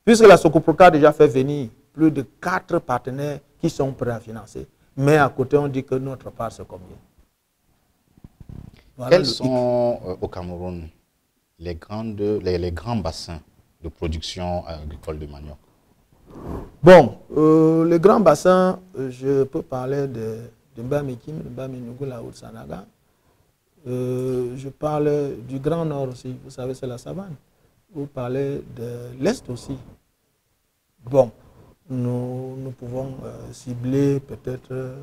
Speaker 2: Puisque la Socoproca a déjà fait venir plus de 4 partenaires qui sont prêts à financer. Mais à côté, on dit que notre part, c'est combien?
Speaker 1: Voilà. Quels sont au Cameroun les grands bassins de production agricole de manioc?
Speaker 2: Bon, les grands bassins, je peux parler de Mbamikim, de Mbaminyugu, la Haute-Sanaga. Je parle du Grand Nord aussi, vous savez, c'est la savane. Vous parlez de l'Est aussi. Bon, nous pouvons cibler peut-être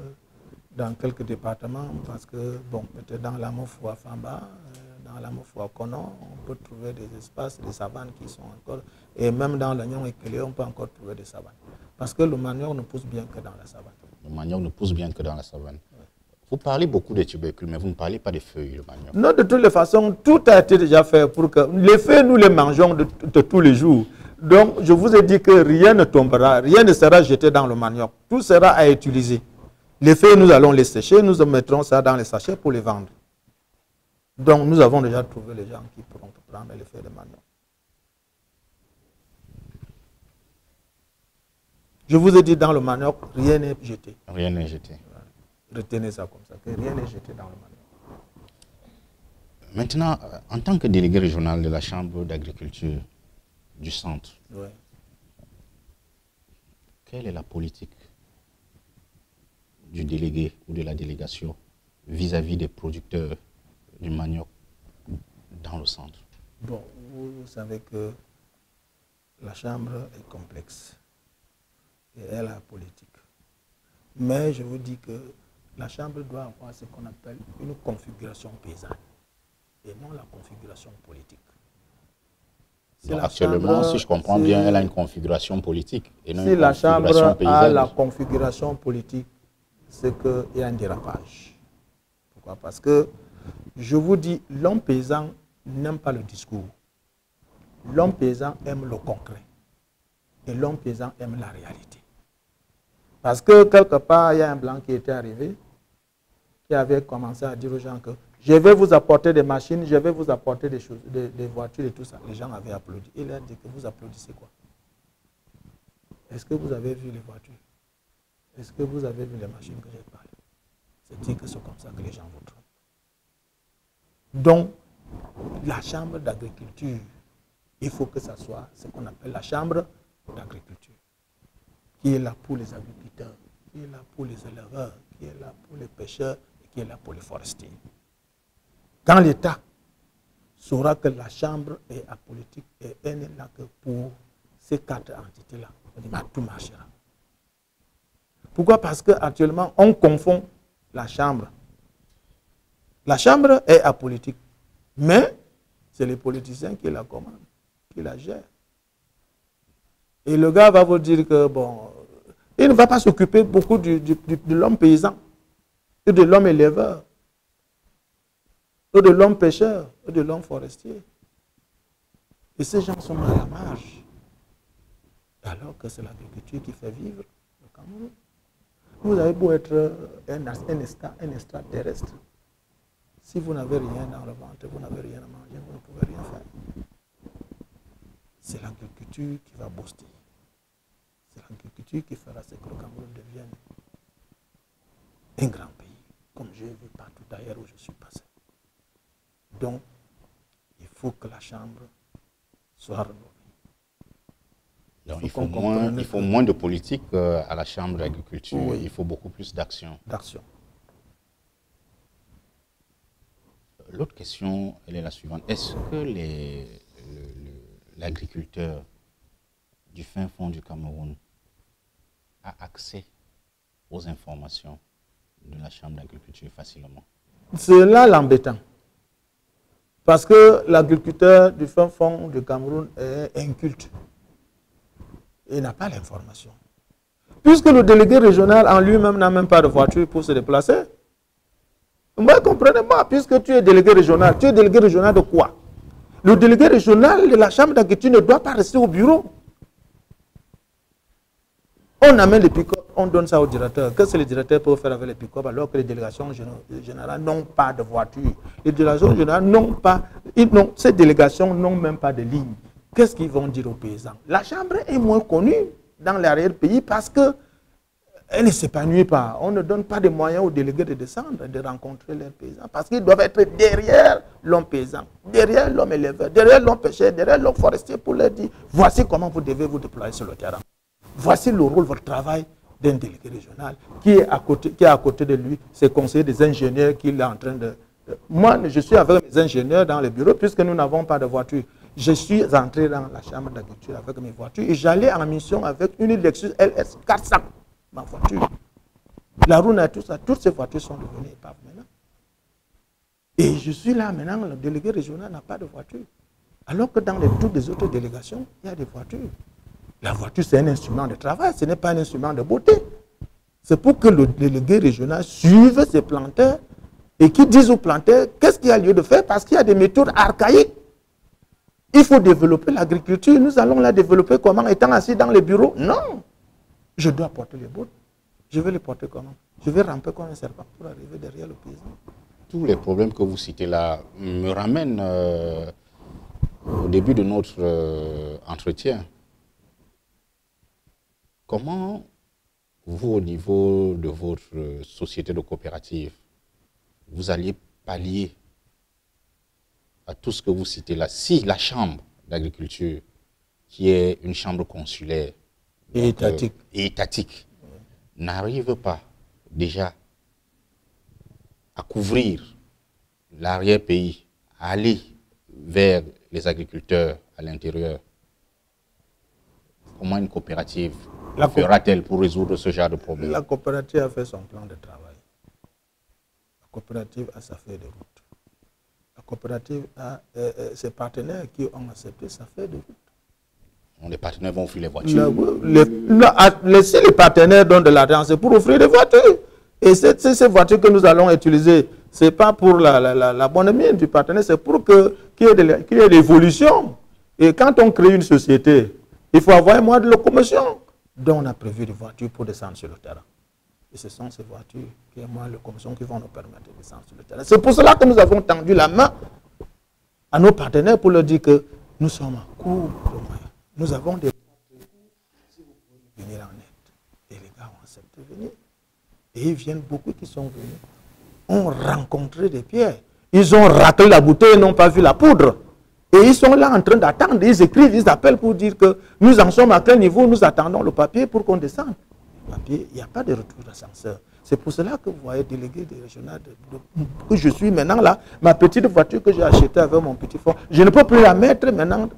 Speaker 2: dans quelques départements, parce que, bon, peut-être dans la Mofoua Famba, dans la Mofoua Konon, on peut trouver des espaces, des savanes qui sont encore, et même dans l'Oignon et Kélé, on peut encore trouver des savanes. Parce que le manioc ne pousse bien que dans la savane.
Speaker 1: Le manioc ne pousse bien que dans la savane. Vous parlez beaucoup de tubercules, mais vous ne parlez pas des feuilles, le manioc.
Speaker 2: Non, de toutes les façons, tout a été déjà fait pour que... Les feuilles, nous les mangeons de tous les jours. Donc, je vous ai dit que rien ne tombera, rien ne sera jeté dans le manioc. Tout sera à utiliser. Les feuilles, nous allons les sécher, nous mettrons ça dans les sachets pour les vendre. Donc, nous avons déjà trouvé les gens qui pourront prendre les feuilles de manioc. Je vous ai dit, dans le manioc, rien n'est jeté.
Speaker 1: Rien n'est jeté.
Speaker 2: Retenez ça comme ça, que rien n'est jeté dans le manioc.
Speaker 1: Maintenant, en tant que délégué régional de la Chambre d'agriculture du centre, quelle est la politique du délégué ou de la délégation vis-à-vis des producteurs du manioc dans le centre?
Speaker 2: Bon, vous savez que la Chambre est complexe et elle a politique. Mais je vous dis que la Chambre doit avoir ce qu'on appelle une configuration paysanne et non la configuration politique.
Speaker 1: Actuellement, si je comprends bien, elle a une configuration politique et non
Speaker 2: une configuration paysanne. Si la Chambre a la configuration politique, c'est qu'il y a un dérapage. Pourquoi? Parce que, je vous dis, l'homme paysan n'aime pas le discours. L'homme paysan aime le concret. Et l'homme paysan aime la réalité. Parce que quelque part, il y a un blanc qui était arrivé, qui avait commencé à dire aux gens que je vais vous apporter des machines, je vais vous apporter des choses, des voitures et tout ça. Les gens avaient applaudi. Il a dit que vous applaudissez quoi? Est-ce que vous avez vu les voitures? Est-ce que vous avez vu les machines que j'ai parlé? C'est-à-dire que c'est comme ça que les gens vous trompent. Donc, la Chambre d'agriculture, il faut que ça soit ce qu'on appelle la Chambre d'agriculture, qui est là pour les agriculteurs, qui est là pour les éleveurs, qui est là pour les pêcheurs et qui est là pour les forestiers. Quand l'État saura que la Chambre est apolitique et elle n'est là que pour ces 4 entités-là, on dit, tout marchera. Pourquoi? Parce qu'actuellement, on confond la Chambre. La Chambre est apolitique, mais c'est les politiciens qui la commandent, qui la gèrent. Et le gars va vous dire que, bon, Il ne va pas s'occuper beaucoup de l'homme paysan, ou de l'homme éleveur, ou de l'homme pêcheur, ou de l'homme forestier. Et ces gens sont à la marge. Alors que c'est l'agriculture qui fait vivre le Cameroun. Vous avez beau être un extraterrestre. Si vous n'avez rien dans le ventre, vous n'avez rien à manger, vous ne pouvez rien faire. C'est l'agriculture qui va booster. C'est l'agriculture qui fera ce que le Cameroun devienne un grand pays, comme j'ai vu partout ailleurs où je suis passé. Donc, il faut que la Chambre soit renouvelée.
Speaker 1: Donc, il faut moins de politique à la Chambre d'agriculture. Oui. Il faut beaucoup plus d'action.
Speaker 2: D'action.
Speaker 1: L'autre question, elle est la suivante. Est-ce que l'agriculteur du fin fond du Cameroun a accès aux informations de la Chambre d'agriculture facilement?
Speaker 2: C'est là l'embêtant. Parce que l'agriculteur du fin fond du Cameroun est inculte. Il n'a pas l'information. Puisque le délégué régional en lui-même n'a même pas de voiture pour se déplacer. Moi, comprenez-moi, puisque tu es délégué régional de quoi? Le délégué régional de la Chambre d'agriculture ne doit pas rester au bureau. On amène les pick-up, on donne ça au directeur. Qu'est-ce que les directeurs peuvent faire avec les pick-up alors que les délégations générales n'ont pas de voiture? Les délégations générales n'ont pas, ces délégations n'ont même pas de ligne. Qu'est-ce qu'ils vont dire aux paysans? La Chambre est moins connue dans l'arrière-pays parce qu'elle ne s'épanouit pas. On ne donne pas de moyens aux délégués de descendre, de rencontrer leurs paysans. Parce qu'ils doivent être derrière l'homme paysan, derrière l'homme éleveur, derrière l'homme pêcheur, derrière l'homme forestier pour leur dire voici comment vous devez vous déployer sur le terrain. Voici le rôle, votre travail d'un délégué régional qui est à côté de lui, c'est conseiller des ingénieurs qu'il est en train de... Moi, je suis avec mes ingénieurs dans le bureau puisque nous n'avons pas de voiture. Je suis entré dans la chambre d'agriculture avec mes voitures et j'allais en mission avec une Lexus LS 400, ma voiture. La roue et tout ça, toutes ces voitures sont devenues épaves maintenant. Et je suis là maintenant, le délégué régional n'a pas de voiture. Alors que dans toutes les autres délégations, il y a des voitures. La voiture, c'est un instrument de travail, ce n'est pas un instrument de beauté. C'est pour que le délégué régional suive ses planteurs et qu'il dise aux planteurs qu'est-ce qu'il y a lieu de faire parce qu'il y a des méthodes archaïques. Il faut développer l'agriculture. Nous allons la développer comment? Étant assis dans les bureaux? Non. Je dois porter les bottes. Je vais les porter comment? Je vais ramper comme un serpent pour arriver derrière le paysan.
Speaker 1: Tous les problèmes que vous citez là me ramènent au début de notre entretien. Comment vous, au niveau de votre société de coopérative, vous alliez pallier à tout ce que vous citez là, si la chambre d'agriculture, qui est une chambre consulaire
Speaker 2: et
Speaker 1: étatique, n'arrive pas déjà à couvrir l'arrière-pays, à aller vers les agriculteurs à l'intérieur, comment une coopérative fera-t-elle pour résoudre ce genre de problème?
Speaker 2: La coopérative a fait son plan de travail. La coopérative a sa feuille de route. La coopérative a ses partenaires qui ont accepté sa feuille de route.
Speaker 1: Les partenaires vont offrir les voitures.
Speaker 2: Si les partenaires donnent de l'argent, c'est pour offrir des voitures. Et ces voitures que nous allons utiliser, ce n'est pas pour la bonne mine du partenaire, c'est pour qu'il y ait de l'évolution. Et quand on crée une société, il faut avoir un moyen de locomotion. Donc on a prévu des voitures pour descendre sur le terrain. Et ce sont ces voitures qui ont moins de locomotion qui vont nous permettre de descendre sur le terrain. C'est pour cela que nous avons tendu la main à nos partenaires pour leur dire que nous sommes en cours de moyens. Nous avons des voitures, si vous pouvez venir en aide. Et les gars ont accepté de venir. Et ils viennent, beaucoup qui sont venus, ont rencontré des pierres. Ils ont raclé la bouteille et n'ont pas vu la poudre. Et ils sont là en train d'attendre, ils écrivent, ils appellent pour dire que nous en sommes à quel niveau, nous attendons le papier pour qu'on descende. Le papier, il n'y a pas de retour d'ascenseur. C'est pour cela que vous voyez délégué des régionales, que je suis maintenant là, ma petite voiture que j'ai achetée avec mon petit fonds, je ne peux plus la mettre maintenant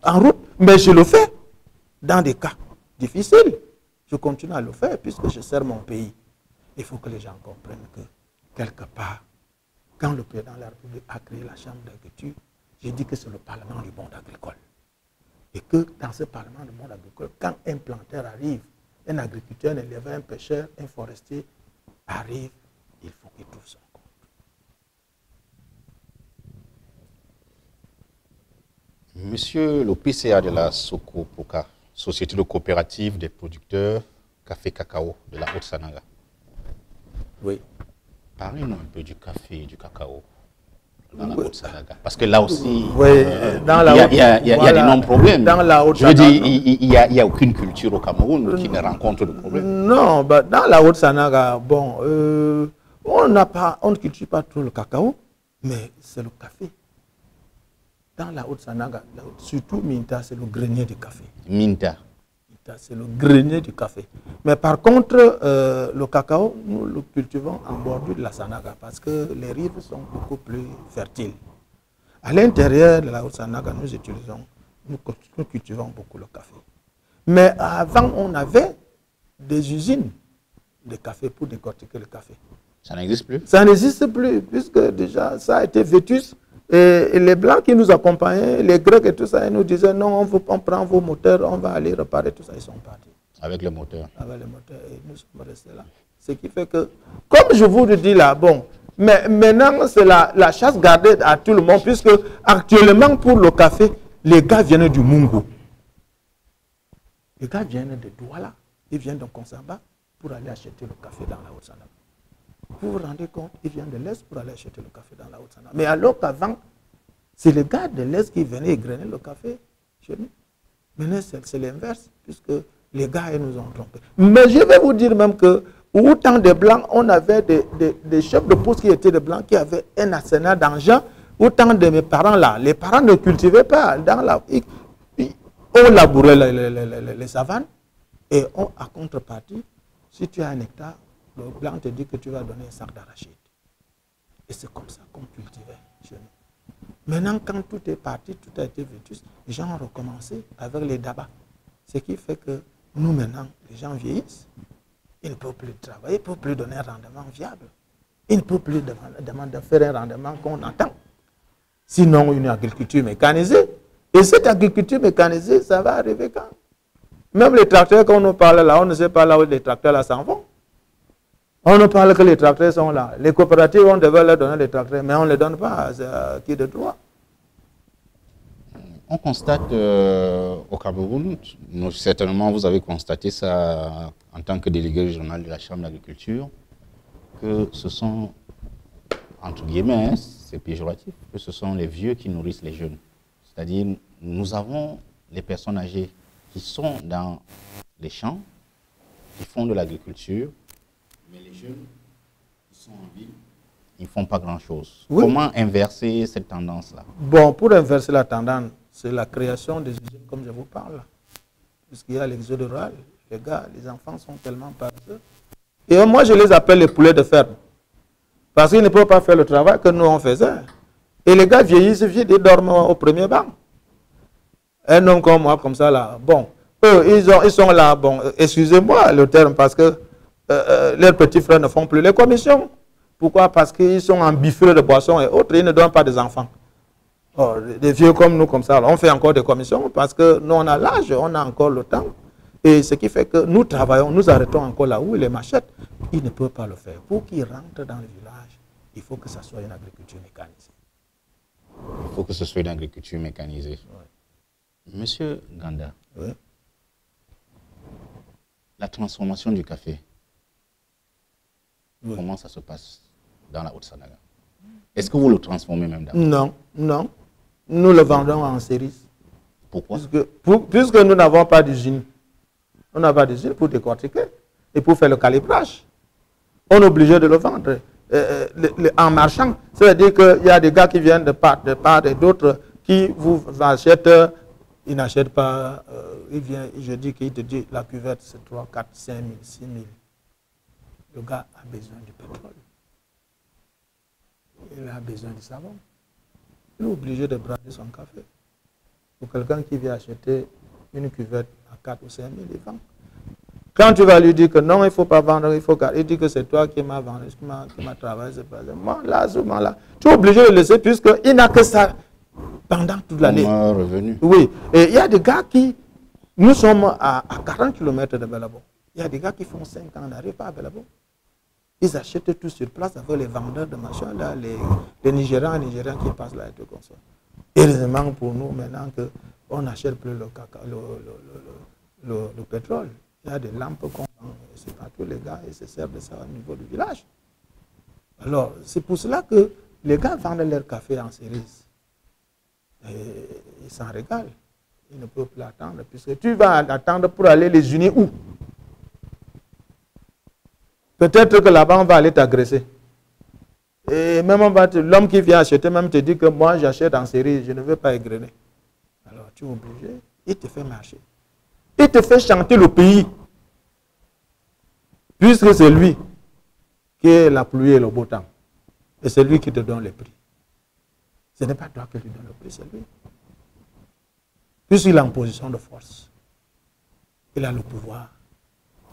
Speaker 2: en route, mais je le fais dans des cas difficiles. Je continue à le faire puisque je sers mon pays. Il faut que les gens comprennent que quelque part, quand le président de la République a créé la Chambre d'agriculture, j'ai dit que c'est le Parlement du monde agricole. Et que dans ce Parlement du monde agricole, quand un planteur arrive, un agriculteur, un éleveur, un pêcheur, un forestier arrive, il faut qu'il trouve son compte.
Speaker 1: Monsieur le PCA de la Soko Proka, Société de coopérative des producteurs café cacao de la Haute-Sanaga.
Speaker 2: Oui.
Speaker 1: Parlez-nous un peu du café et du cacao dans la Haute-Sanaga. Parce que là aussi,
Speaker 2: oui,
Speaker 1: il y a d'énormes problèmes.
Speaker 2: Dans la
Speaker 1: Je veux dire, il n'y a aucune culture au Cameroun qui ne rencontre de problème.
Speaker 2: Non, bah, dans la Haute-Sanaga, bon, on ne cultive pas trop le cacao, mais c'est le café. Dans la Haute-Sanaga, surtout Minta, c'est le grenier du café.
Speaker 1: Minta,
Speaker 2: c'est le grenier du café. Mais par contre, le cacao, nous le cultivons en bordure de la Sanaga parce que les rives sont beaucoup plus fertiles. À l'intérieur de la Haute-Sanaga, nous cultivons beaucoup le café. Mais avant, on avait des usines de café pour décortiquer le café.
Speaker 1: Ça n'existe plus?
Speaker 2: Ça n'existe plus, puisque déjà, ça a été vétus. Et les Blancs qui nous accompagnaient, les Grecs et tout ça, ils nous disaient non, on prend vos moteurs, on va aller réparer tout ça. Ils sont partis.
Speaker 1: Avec le moteur.
Speaker 2: Avec le moteur, et nous sommes restés là. Ce qui fait que, comme je vous le dis là, bon, mais maintenant c'est la chasse gardée à tout le monde, puisque actuellement pour le café, les gars viennent du Mungo. Les gars viennent de Douala, ils viennent de Konsamba pour aller acheter le café dans la Haute-Sanaga. Vous vous rendez compte, ils viennent de l'Est pour aller acheter le café dans la Haute-Sanaga. Mais alors qu'avant, c'est les gars de l'Est qui venaient égrener le café chez nous. Maintenant, c'est l'inverse, puisque les gars, ils nous ont trompés. Mais je vais vous dire même que, autant des Blancs, on avait des chefs de poste qui étaient des Blancs, qui avaient un arsenal d'argent. Autant de mes parents là, les parents ne cultivaient pas. On labourait les savanes, et à contrepartie, si tu as un hectare, le Blanc te dit que tu vas donner un sac d'arachide. Et c'est comme ça qu'on cultivait chez nous. Maintenant, quand tout est parti, tout a été vétus, les gens ont recommencé avec les dabas. Ce qui fait que nous, maintenant, les gens vieillissent. Ils ne peuvent plus travailler, ils ne peuvent plus donner un rendement viable. Ils ne peuvent plus demander de faire un rendement qu'on entend. Sinon, une agriculture mécanisée. Et cette agriculture mécanisée, ça va arriver quand? Même les tracteurs qu'on nous parle là, on ne sait pas là où les tracteurs là s'en vont. On ne parle que les tracteurs sont là. Les coopératives, on devait leur donner les tracteurs, mais on ne les donne pas. C'est qui de droit?
Speaker 1: On constate au Cameroun, certainement vous avez constaté ça en tant que délégué régional de la Chambre d'agriculture, que ce sont, entre guillemets, c'est péjoratif, que ce sont les vieux qui nourrissent les jeunes. C'est-à-dire, nous avons les personnes âgées qui sont dans les champs, qui font de l'agriculture, mais les jeunes qui sont en ville, ils ne font pas grand-chose. Oui. Comment inverser cette tendance-là? Bon,
Speaker 2: pour inverser la tendance, c'est la création des usines comme je vous parle. Puisqu'il y a l'exode rural. Les gars, les enfants sont tellement paresseux. Et moi, je les appelle les poulets de ferme. Parce qu'ils ne peuvent pas faire le travail que nous, on faisait. Et les gars vieillissent, ils dorment au premier banc. Un homme comme moi, comme ça, là, bon, eux, ils sont là, bon, excusez-moi le terme, parce que leurs petits frères ne font plus les commissions. Pourquoi? Parce qu'ils sont en biffure de boissons et autres, ils ne donnent pas des enfants. Oh, des vieux comme nous, comme ça, on fait encore des commissions parce que nous, on a l'âge, on a encore le temps. Et ce qui fait que nous travaillons, nous arrêtons encore là où les machettes, ils ne peuvent pas le faire. Pour qu'ils rentrent dans le village, il faut que ce soit une agriculture mécanisée.
Speaker 1: Il faut que ce soit une agriculture mécanisée. Oui. Monsieur Ganda, oui. La transformation du café, oui. Comment ça se passe dans la Haute-Sanaga? Est-ce que vous le transformez même d'abord?
Speaker 2: Non, non. Nous le vendons en série.
Speaker 1: Pourquoi?
Speaker 2: Puisque nous n'avons pas d'usine. On n'a pas d'usine pour décortiquer et pour faire le calibrage. On est obligé de le vendre. En marchand, ça veut dire qu'il y a des gars qui viennent de part et d'autres qui vous achètent, ils n'achètent pas, il vient, je dis qu'il te dit la cuvette c'est 3, 4, 5 000, 6 000. Le gars a besoin du pétrole. Il a besoin du savon. Il est obligé de brader son café. Pour quelqu'un qui vient acheter une cuvette à 4 ou 5 000, il vend. Quand tu vas lui dire que non, il ne faut pas vendre, il dit que c'est toi qui m'as vendu, qui m'a travaillé, c'est pas moi, là, à ce moment-là. Tu es obligé de le laisser puisqu'il n'a que ça pendant toute l'année.
Speaker 1: Revenu.
Speaker 2: Oui. Et il y a des gars qui, nous sommes à 40 km de Belabo. Il y a des gars qui font 5 ans, n'arrivent pas à là-bas. Ils achètent tout sur place avec les vendeurs de machin, là, les Nigérians qui passent là et tout comme ça. Heureusement pour nous, maintenant qu'on n'achète plus le pétrole, il y a des lampes qu'on vend, c'est partout les gars, ils se servent de ça au niveau du village. Alors, c'est pour cela que les gars vendent leur café en cerise. Et ils s'en régalent. Ils ne peuvent plus attendre, puisque tu vas attendre pour aller les unir où? Peut-être que là-bas, on va aller t'agresser. Et même l'homme qui vient acheter même te dit que moi, j'achète en série, je ne veux pas égrener. Alors, tu es obligé, il te fait marcher. Il te fait chanter le pays. Puisque c'est lui qui est la pluie et le beau temps. Et c'est lui qui te donne les prix. Ce n'est pas toi qui lui donne le prix, c'est lui. Puisqu'il est en position de force. Il a le pouvoir,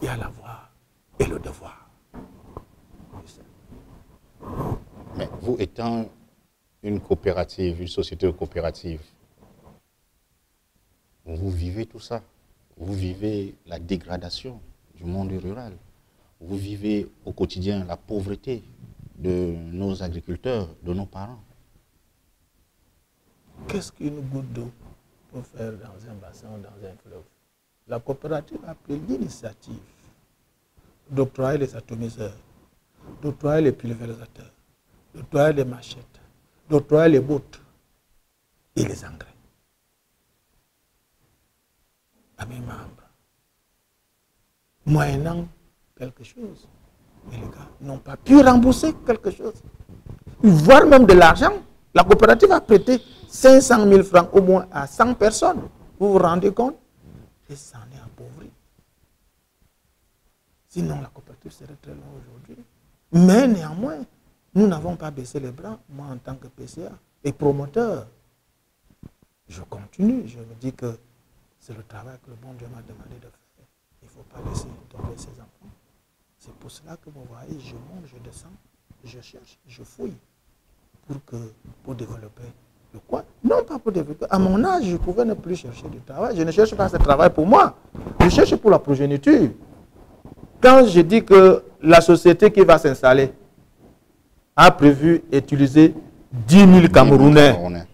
Speaker 2: il a la voix et le devoir.
Speaker 1: Mais vous étant une coopérative, une société coopérative, vous vivez tout ça. Vous vivez la dégradation du monde rural. Vous vivez au quotidien la pauvreté de nos agriculteurs, de nos parents.
Speaker 2: Qu'est-ce qu'une goutte d'eau peut faire dans un bassin, dans un fleuve? La coopérative a pris l'initiative d'octroyer les atomiseurs, d'octroyer les pulvérisateurs, d'octroyer les machettes, d'octroyer les bottes et les engrais à mes membres, moyennant quelque chose. Et les gars n'ont pas pu rembourser quelque chose, voire même de l'argent. La coopérative a prêté 500 000 francs au moins à 100 personnes. Vous vous rendez compte? Et ça en est appauvri. Sinon, la coopérative serait très longue aujourd'hui. Mais néanmoins, nous n'avons pas baissé les bras. Moi, en tant que PCA et promoteur, je continue. Je me dis que c'est le travail que le bon Dieu m'a demandé de faire. Il ne faut pas laisser tomber ses enfants. C'est pour cela que vous voyez, je monte, je descends, je cherche, je fouille pour développer le coin. Non pas pour développer. À mon âge, je pouvais ne plus chercher du travail. Je ne cherche pas ce travail pour moi. Je cherche pour la progéniture. Quand je dis que la société qui va s'installer a prévu utiliser 10 000 Camerounais.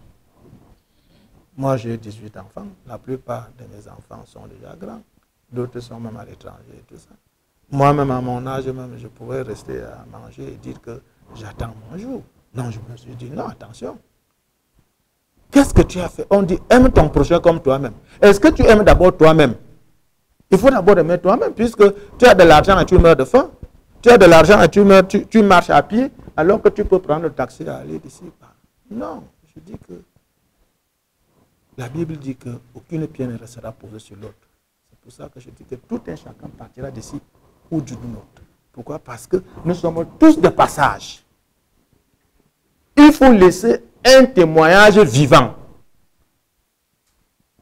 Speaker 2: Moi, j'ai 18 enfants. La plupart de mes enfants sont déjà grands. D'autres sont même à l'étranger et tout ça. Moi-même, à mon âge, même, je pouvais rester à manger et dire que j'attends mon jour. Non, je me suis dit, non, attention. Qu'est-ce que tu as fait? On dit, aime ton prochain comme toi-même. Est-ce que tu aimes d'abord toi-même? Il faut d'abord aimer toi-même, puisque tu as de l'argent et tu meurs de faim. Tu as de l'argent et tu marches à pied, alors que tu peux prendre le taxi et aller d'ici. Non, je dis que la Bible dit qu'aucune pierre ne restera posée sur l'autre. C'est pour ça que je dis que tout un chacun partira d'ici ou d'une autre. Pourquoi? Parce que nous sommes tous de passage. Il faut laisser un témoignage vivant.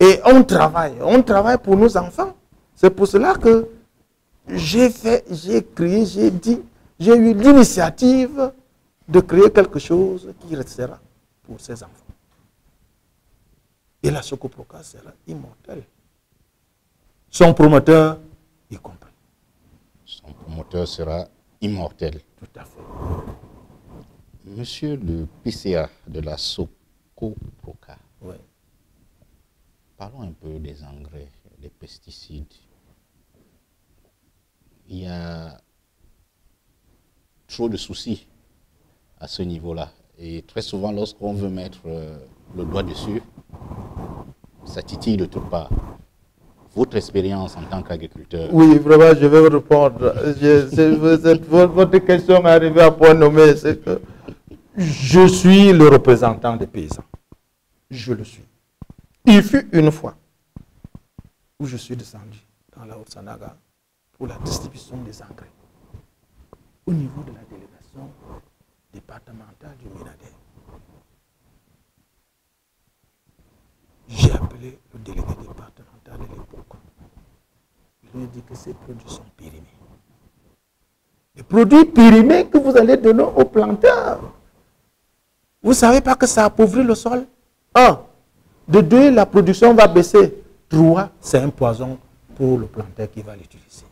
Speaker 2: Et on travaille pour nos enfants. C'est pour cela que j'ai créé, j'ai dit, j'ai eu l'initiative de créer quelque chose qui restera pour ces enfants. Et la Soko Proka sera immortelle. Son promoteur y compris.
Speaker 1: Son promoteur sera immortel.
Speaker 2: Tout à fait.
Speaker 1: Monsieur le PCA de la Soko Proka,
Speaker 2: oui.
Speaker 1: Parlons un peu des engrais, des pesticides. Il y a trop de soucis à ce niveau-là. Et très souvent, lorsqu'on veut mettre le doigt dessus, ça titille de toutes parts. Votre expérience en tant qu'agriculteur.
Speaker 2: Oui, vraiment, je vais vous répondre. Votre question est arrivée à point nommé. C'est que je suis le représentant des paysans. Je le suis. Il fut une fois où je suis descendu dans la Haute-Sanaga pour la distribution des engrais au niveau de la délégation départementale du Minadé. J'ai appelé le délégué départemental de l'époque. Il lui a dit que ces produits sont périmés. Les produits périmés que vous allez donner aux planteurs. Vous ne savez pas que ça appauvrit le sol? 1. De 2, la production va baisser. 3, c'est un poison pour le planteur qui va l'utiliser.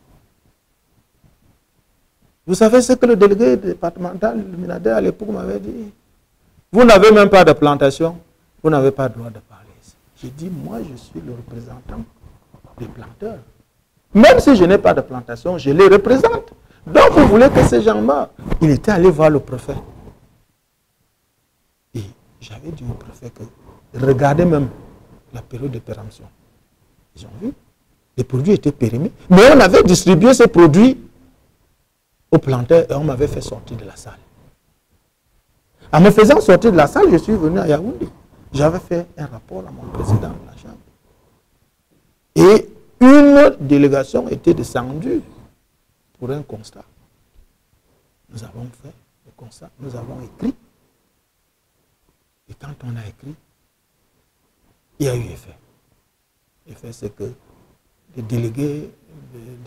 Speaker 2: Vous savez ce que le délégué départemental, le Minader à l'époque m'avait dit? Vous n'avez même pas de plantation, vous n'avez pas le droit de parler. J'ai dit, moi je suis le représentant des planteurs. Même si je n'ai pas de plantation, je les représente. Donc vous voulez que ces gens meurent? Il était allé voir le préfet. Et j'avais dit au préfet que regardez même la période de péremption. Ils ont vu, les produits étaient périmés. Mais on avait distribué ces produits aux planteurs et on m'avait fait sortir de la salle. En me faisant sortir de la salle, je suis venu à Yaoundé. J'avais fait un rapport à mon président de la Chambre. Et une délégation était descendue pour un constat. Nous avons fait le constat, nous avons écrit. Et quand on a écrit, il y a eu effet. L'effet, c'est que les délégués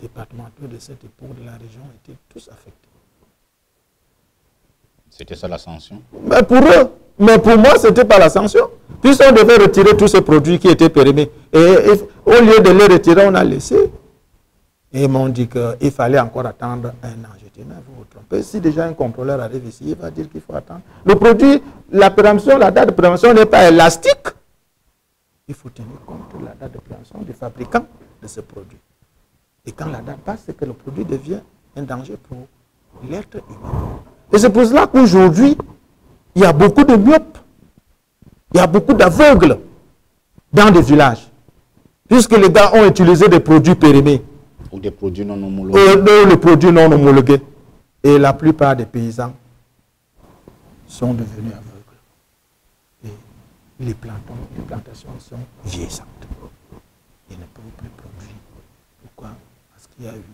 Speaker 2: départementaux de cette époque de la région étaient tous affectés.
Speaker 1: C'était ça la sanction?
Speaker 2: Mais pour eux, mais pour moi, ce n'était pas la sanction. Puisqu'on devait retirer tous ces produits qui étaient périmés. Et au lieu de les retirer, on a laissé. Et ils m'ont dit qu'il fallait encore attendre un an. Je dis, mais vous vous trompez. Si déjà un contrôleur arrive ici, il va dire qu'il faut attendre. Le produit, la péremption, la date de péremption n'est pas élastique. Il faut tenir compte de la date de péremption du fabricant de ce produit. Et quand la date passe, c'est que le produit devient un danger pour l'être humain. Et c'est pour cela qu'aujourd'hui, il y a beaucoup de myopes, il y a beaucoup d'aveugles dans des villages, puisque les gars ont utilisé des produits périmés.
Speaker 1: Ou des produits non homologués.
Speaker 2: Ou les produits non homologués. Et la plupart des paysans sont devenus aveugles. Et les plantations sont vieillissantes. Ils ne peuvent plus produire. Pourquoi? Parce qu'il y a eu.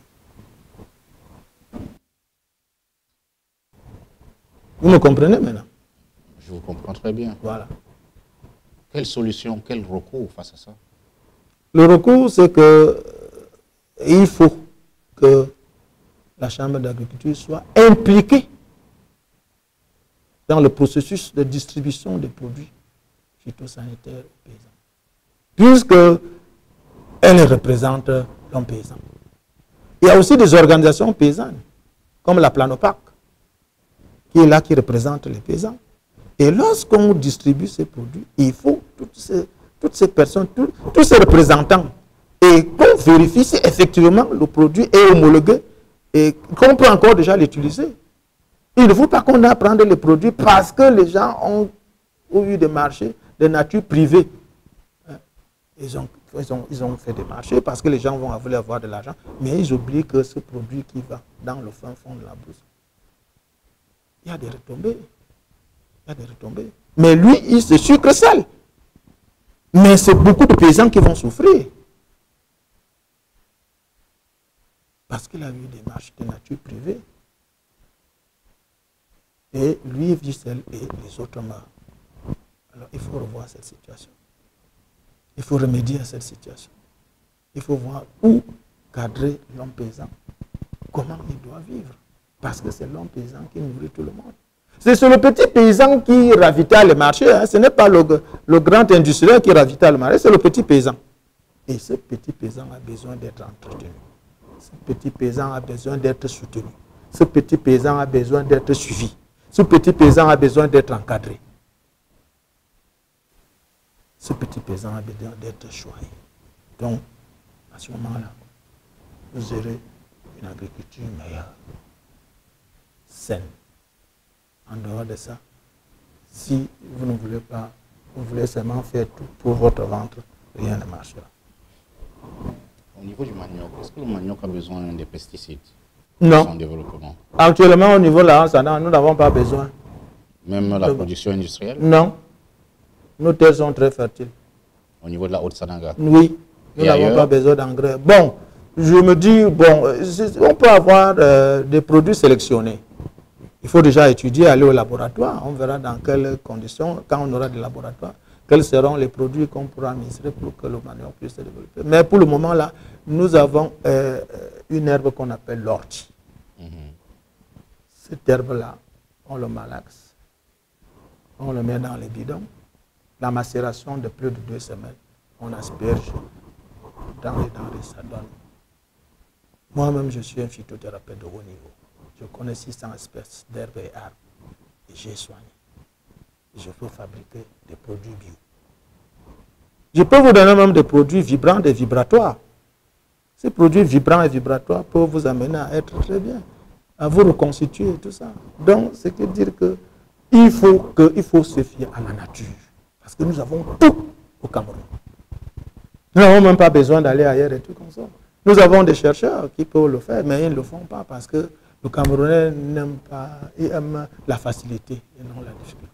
Speaker 2: Vous me comprenez maintenant?
Speaker 1: Je vous comprends très bien.
Speaker 2: Voilà.
Speaker 1: Quelle solution, quel recours face à ça?
Speaker 2: Le recours, c'est que il faut que la Chambre d'agriculture soit impliquée dans le processus de distribution des produits phytosanitaires aux paysans. Puisqu'elle représente l'homme paysan. Il y a aussi des organisations paysannes, comme la Planopac, qui est là, qui représente les paysans. Et lorsqu'on distribue ces produits, il faut toutes ces personnes, tous ces représentants, et qu'on vérifie si effectivement le produit est homologué et qu'on peut encore déjà l'utiliser. Il ne faut pas qu'on aille prendre les produits parce que les gens ont eu des marchés de nature privée. Ils ont fait des marchés parce que les gens vont vouloir avoir de l'argent, mais ils oublient que ce produit qui va dans le fin fond de la bourse, il y a des retombées. Il y a des retombées. Mais lui, il se sucre sel. Mais c'est beaucoup de paysans qui vont souffrir. Parce qu'il a eu des marchés de nature privée. Et lui vit seul et les autres meurent. Alors il faut revoir cette situation. Il faut remédier à cette situation. Il faut voir où cadrer l'homme paysan. Comment il doit vivre. Parce que c'est l'homme paysan qui nourrit tout le monde. C'est le petit paysan qui ravitaille les marchés. Hein. Ce n'est pas le grand industriel qui ravitaille le marché, c'est le petit paysan. Et ce petit paysan a besoin d'être entretenu. Ce petit paysan a besoin d'être soutenu. Ce petit paysan a besoin d'être suivi. Ce petit paysan a besoin d'être encadré. Ce petit paysan a besoin d'être choisi. Donc, à ce moment-là, vous aurez une agriculture meilleure, saine. En dehors de ça, si vous ne voulez pas, vous voulez seulement faire tout pour votre ventre, rien ne marchera.
Speaker 1: Au niveau du manioc, est-ce que le manioc a besoin des pesticides?
Speaker 2: Non.
Speaker 1: Son développement.
Speaker 2: Actuellement, au niveau de la Hansana, nous n'avons pas besoin.
Speaker 1: Même la production industrielle?
Speaker 2: Non. Nos terres sont très fertiles.
Speaker 1: Au niveau de la Haute-Sananga?
Speaker 2: Oui. Nous n'avons pas besoin d'engrais. Bon, je me dis, bon, on peut avoir des produits sélectionnés. Il faut déjà étudier, aller au laboratoire. On verra dans quelles conditions, quand on aura des laboratoires, quels seront les produits qu'on pourra administrer pour que le manioc puisse se développer. Mais pour le moment, là, nous avons une herbe qu'on appelle l'ortie. Cette herbe-là, on le malaxe. On le met dans les bidons. La macération de plus de 2 semaines, on asperge dans les denrées, ça donne. Moi-même, je suis un phytothérapeute de haut niveau. Je connais 600 espèces d'herbes et arbres. Et j'ai soigné. Je peux fabriquer des produits bio. Je peux vous donner même des produits vibrants, des vibratoires. Ces produits vibrants et vibratoires peuvent vous amener à être très bien, à vous reconstituer, tout ça. Donc, c'est que dire qu'il faut se fier à la nature. Parce que nous avons tout au Cameroun. Nous n'avons même pas besoin d'aller ailleurs et tout comme ça. Nous avons des chercheurs qui peuvent le faire, mais ils ne le font pas parce que le Camerounais n'aime pas, il aime la facilité et non la difficulté.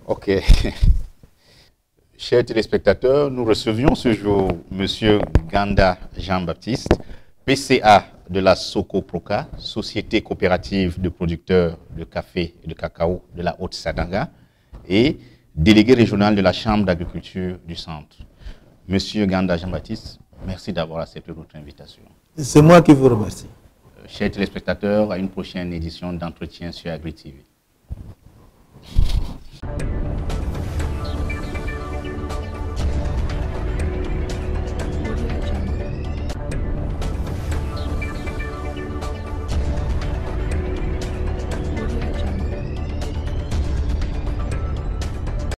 Speaker 1: Ok. Chers téléspectateurs, nous recevions ce jour M. Nganda Jean-Baptiste, PCA de la Soko Proka, Société coopérative de producteurs de café et de cacao de la Haute-Sadanga, et délégué régional de la Chambre d'agriculture du centre. M. Nganda Jean-Baptiste, merci d'avoir accepté notre invitation.
Speaker 2: C'est moi qui vous remercie.
Speaker 1: Chers téléspectateurs, à une prochaine édition d'Entretien sur Agri TV.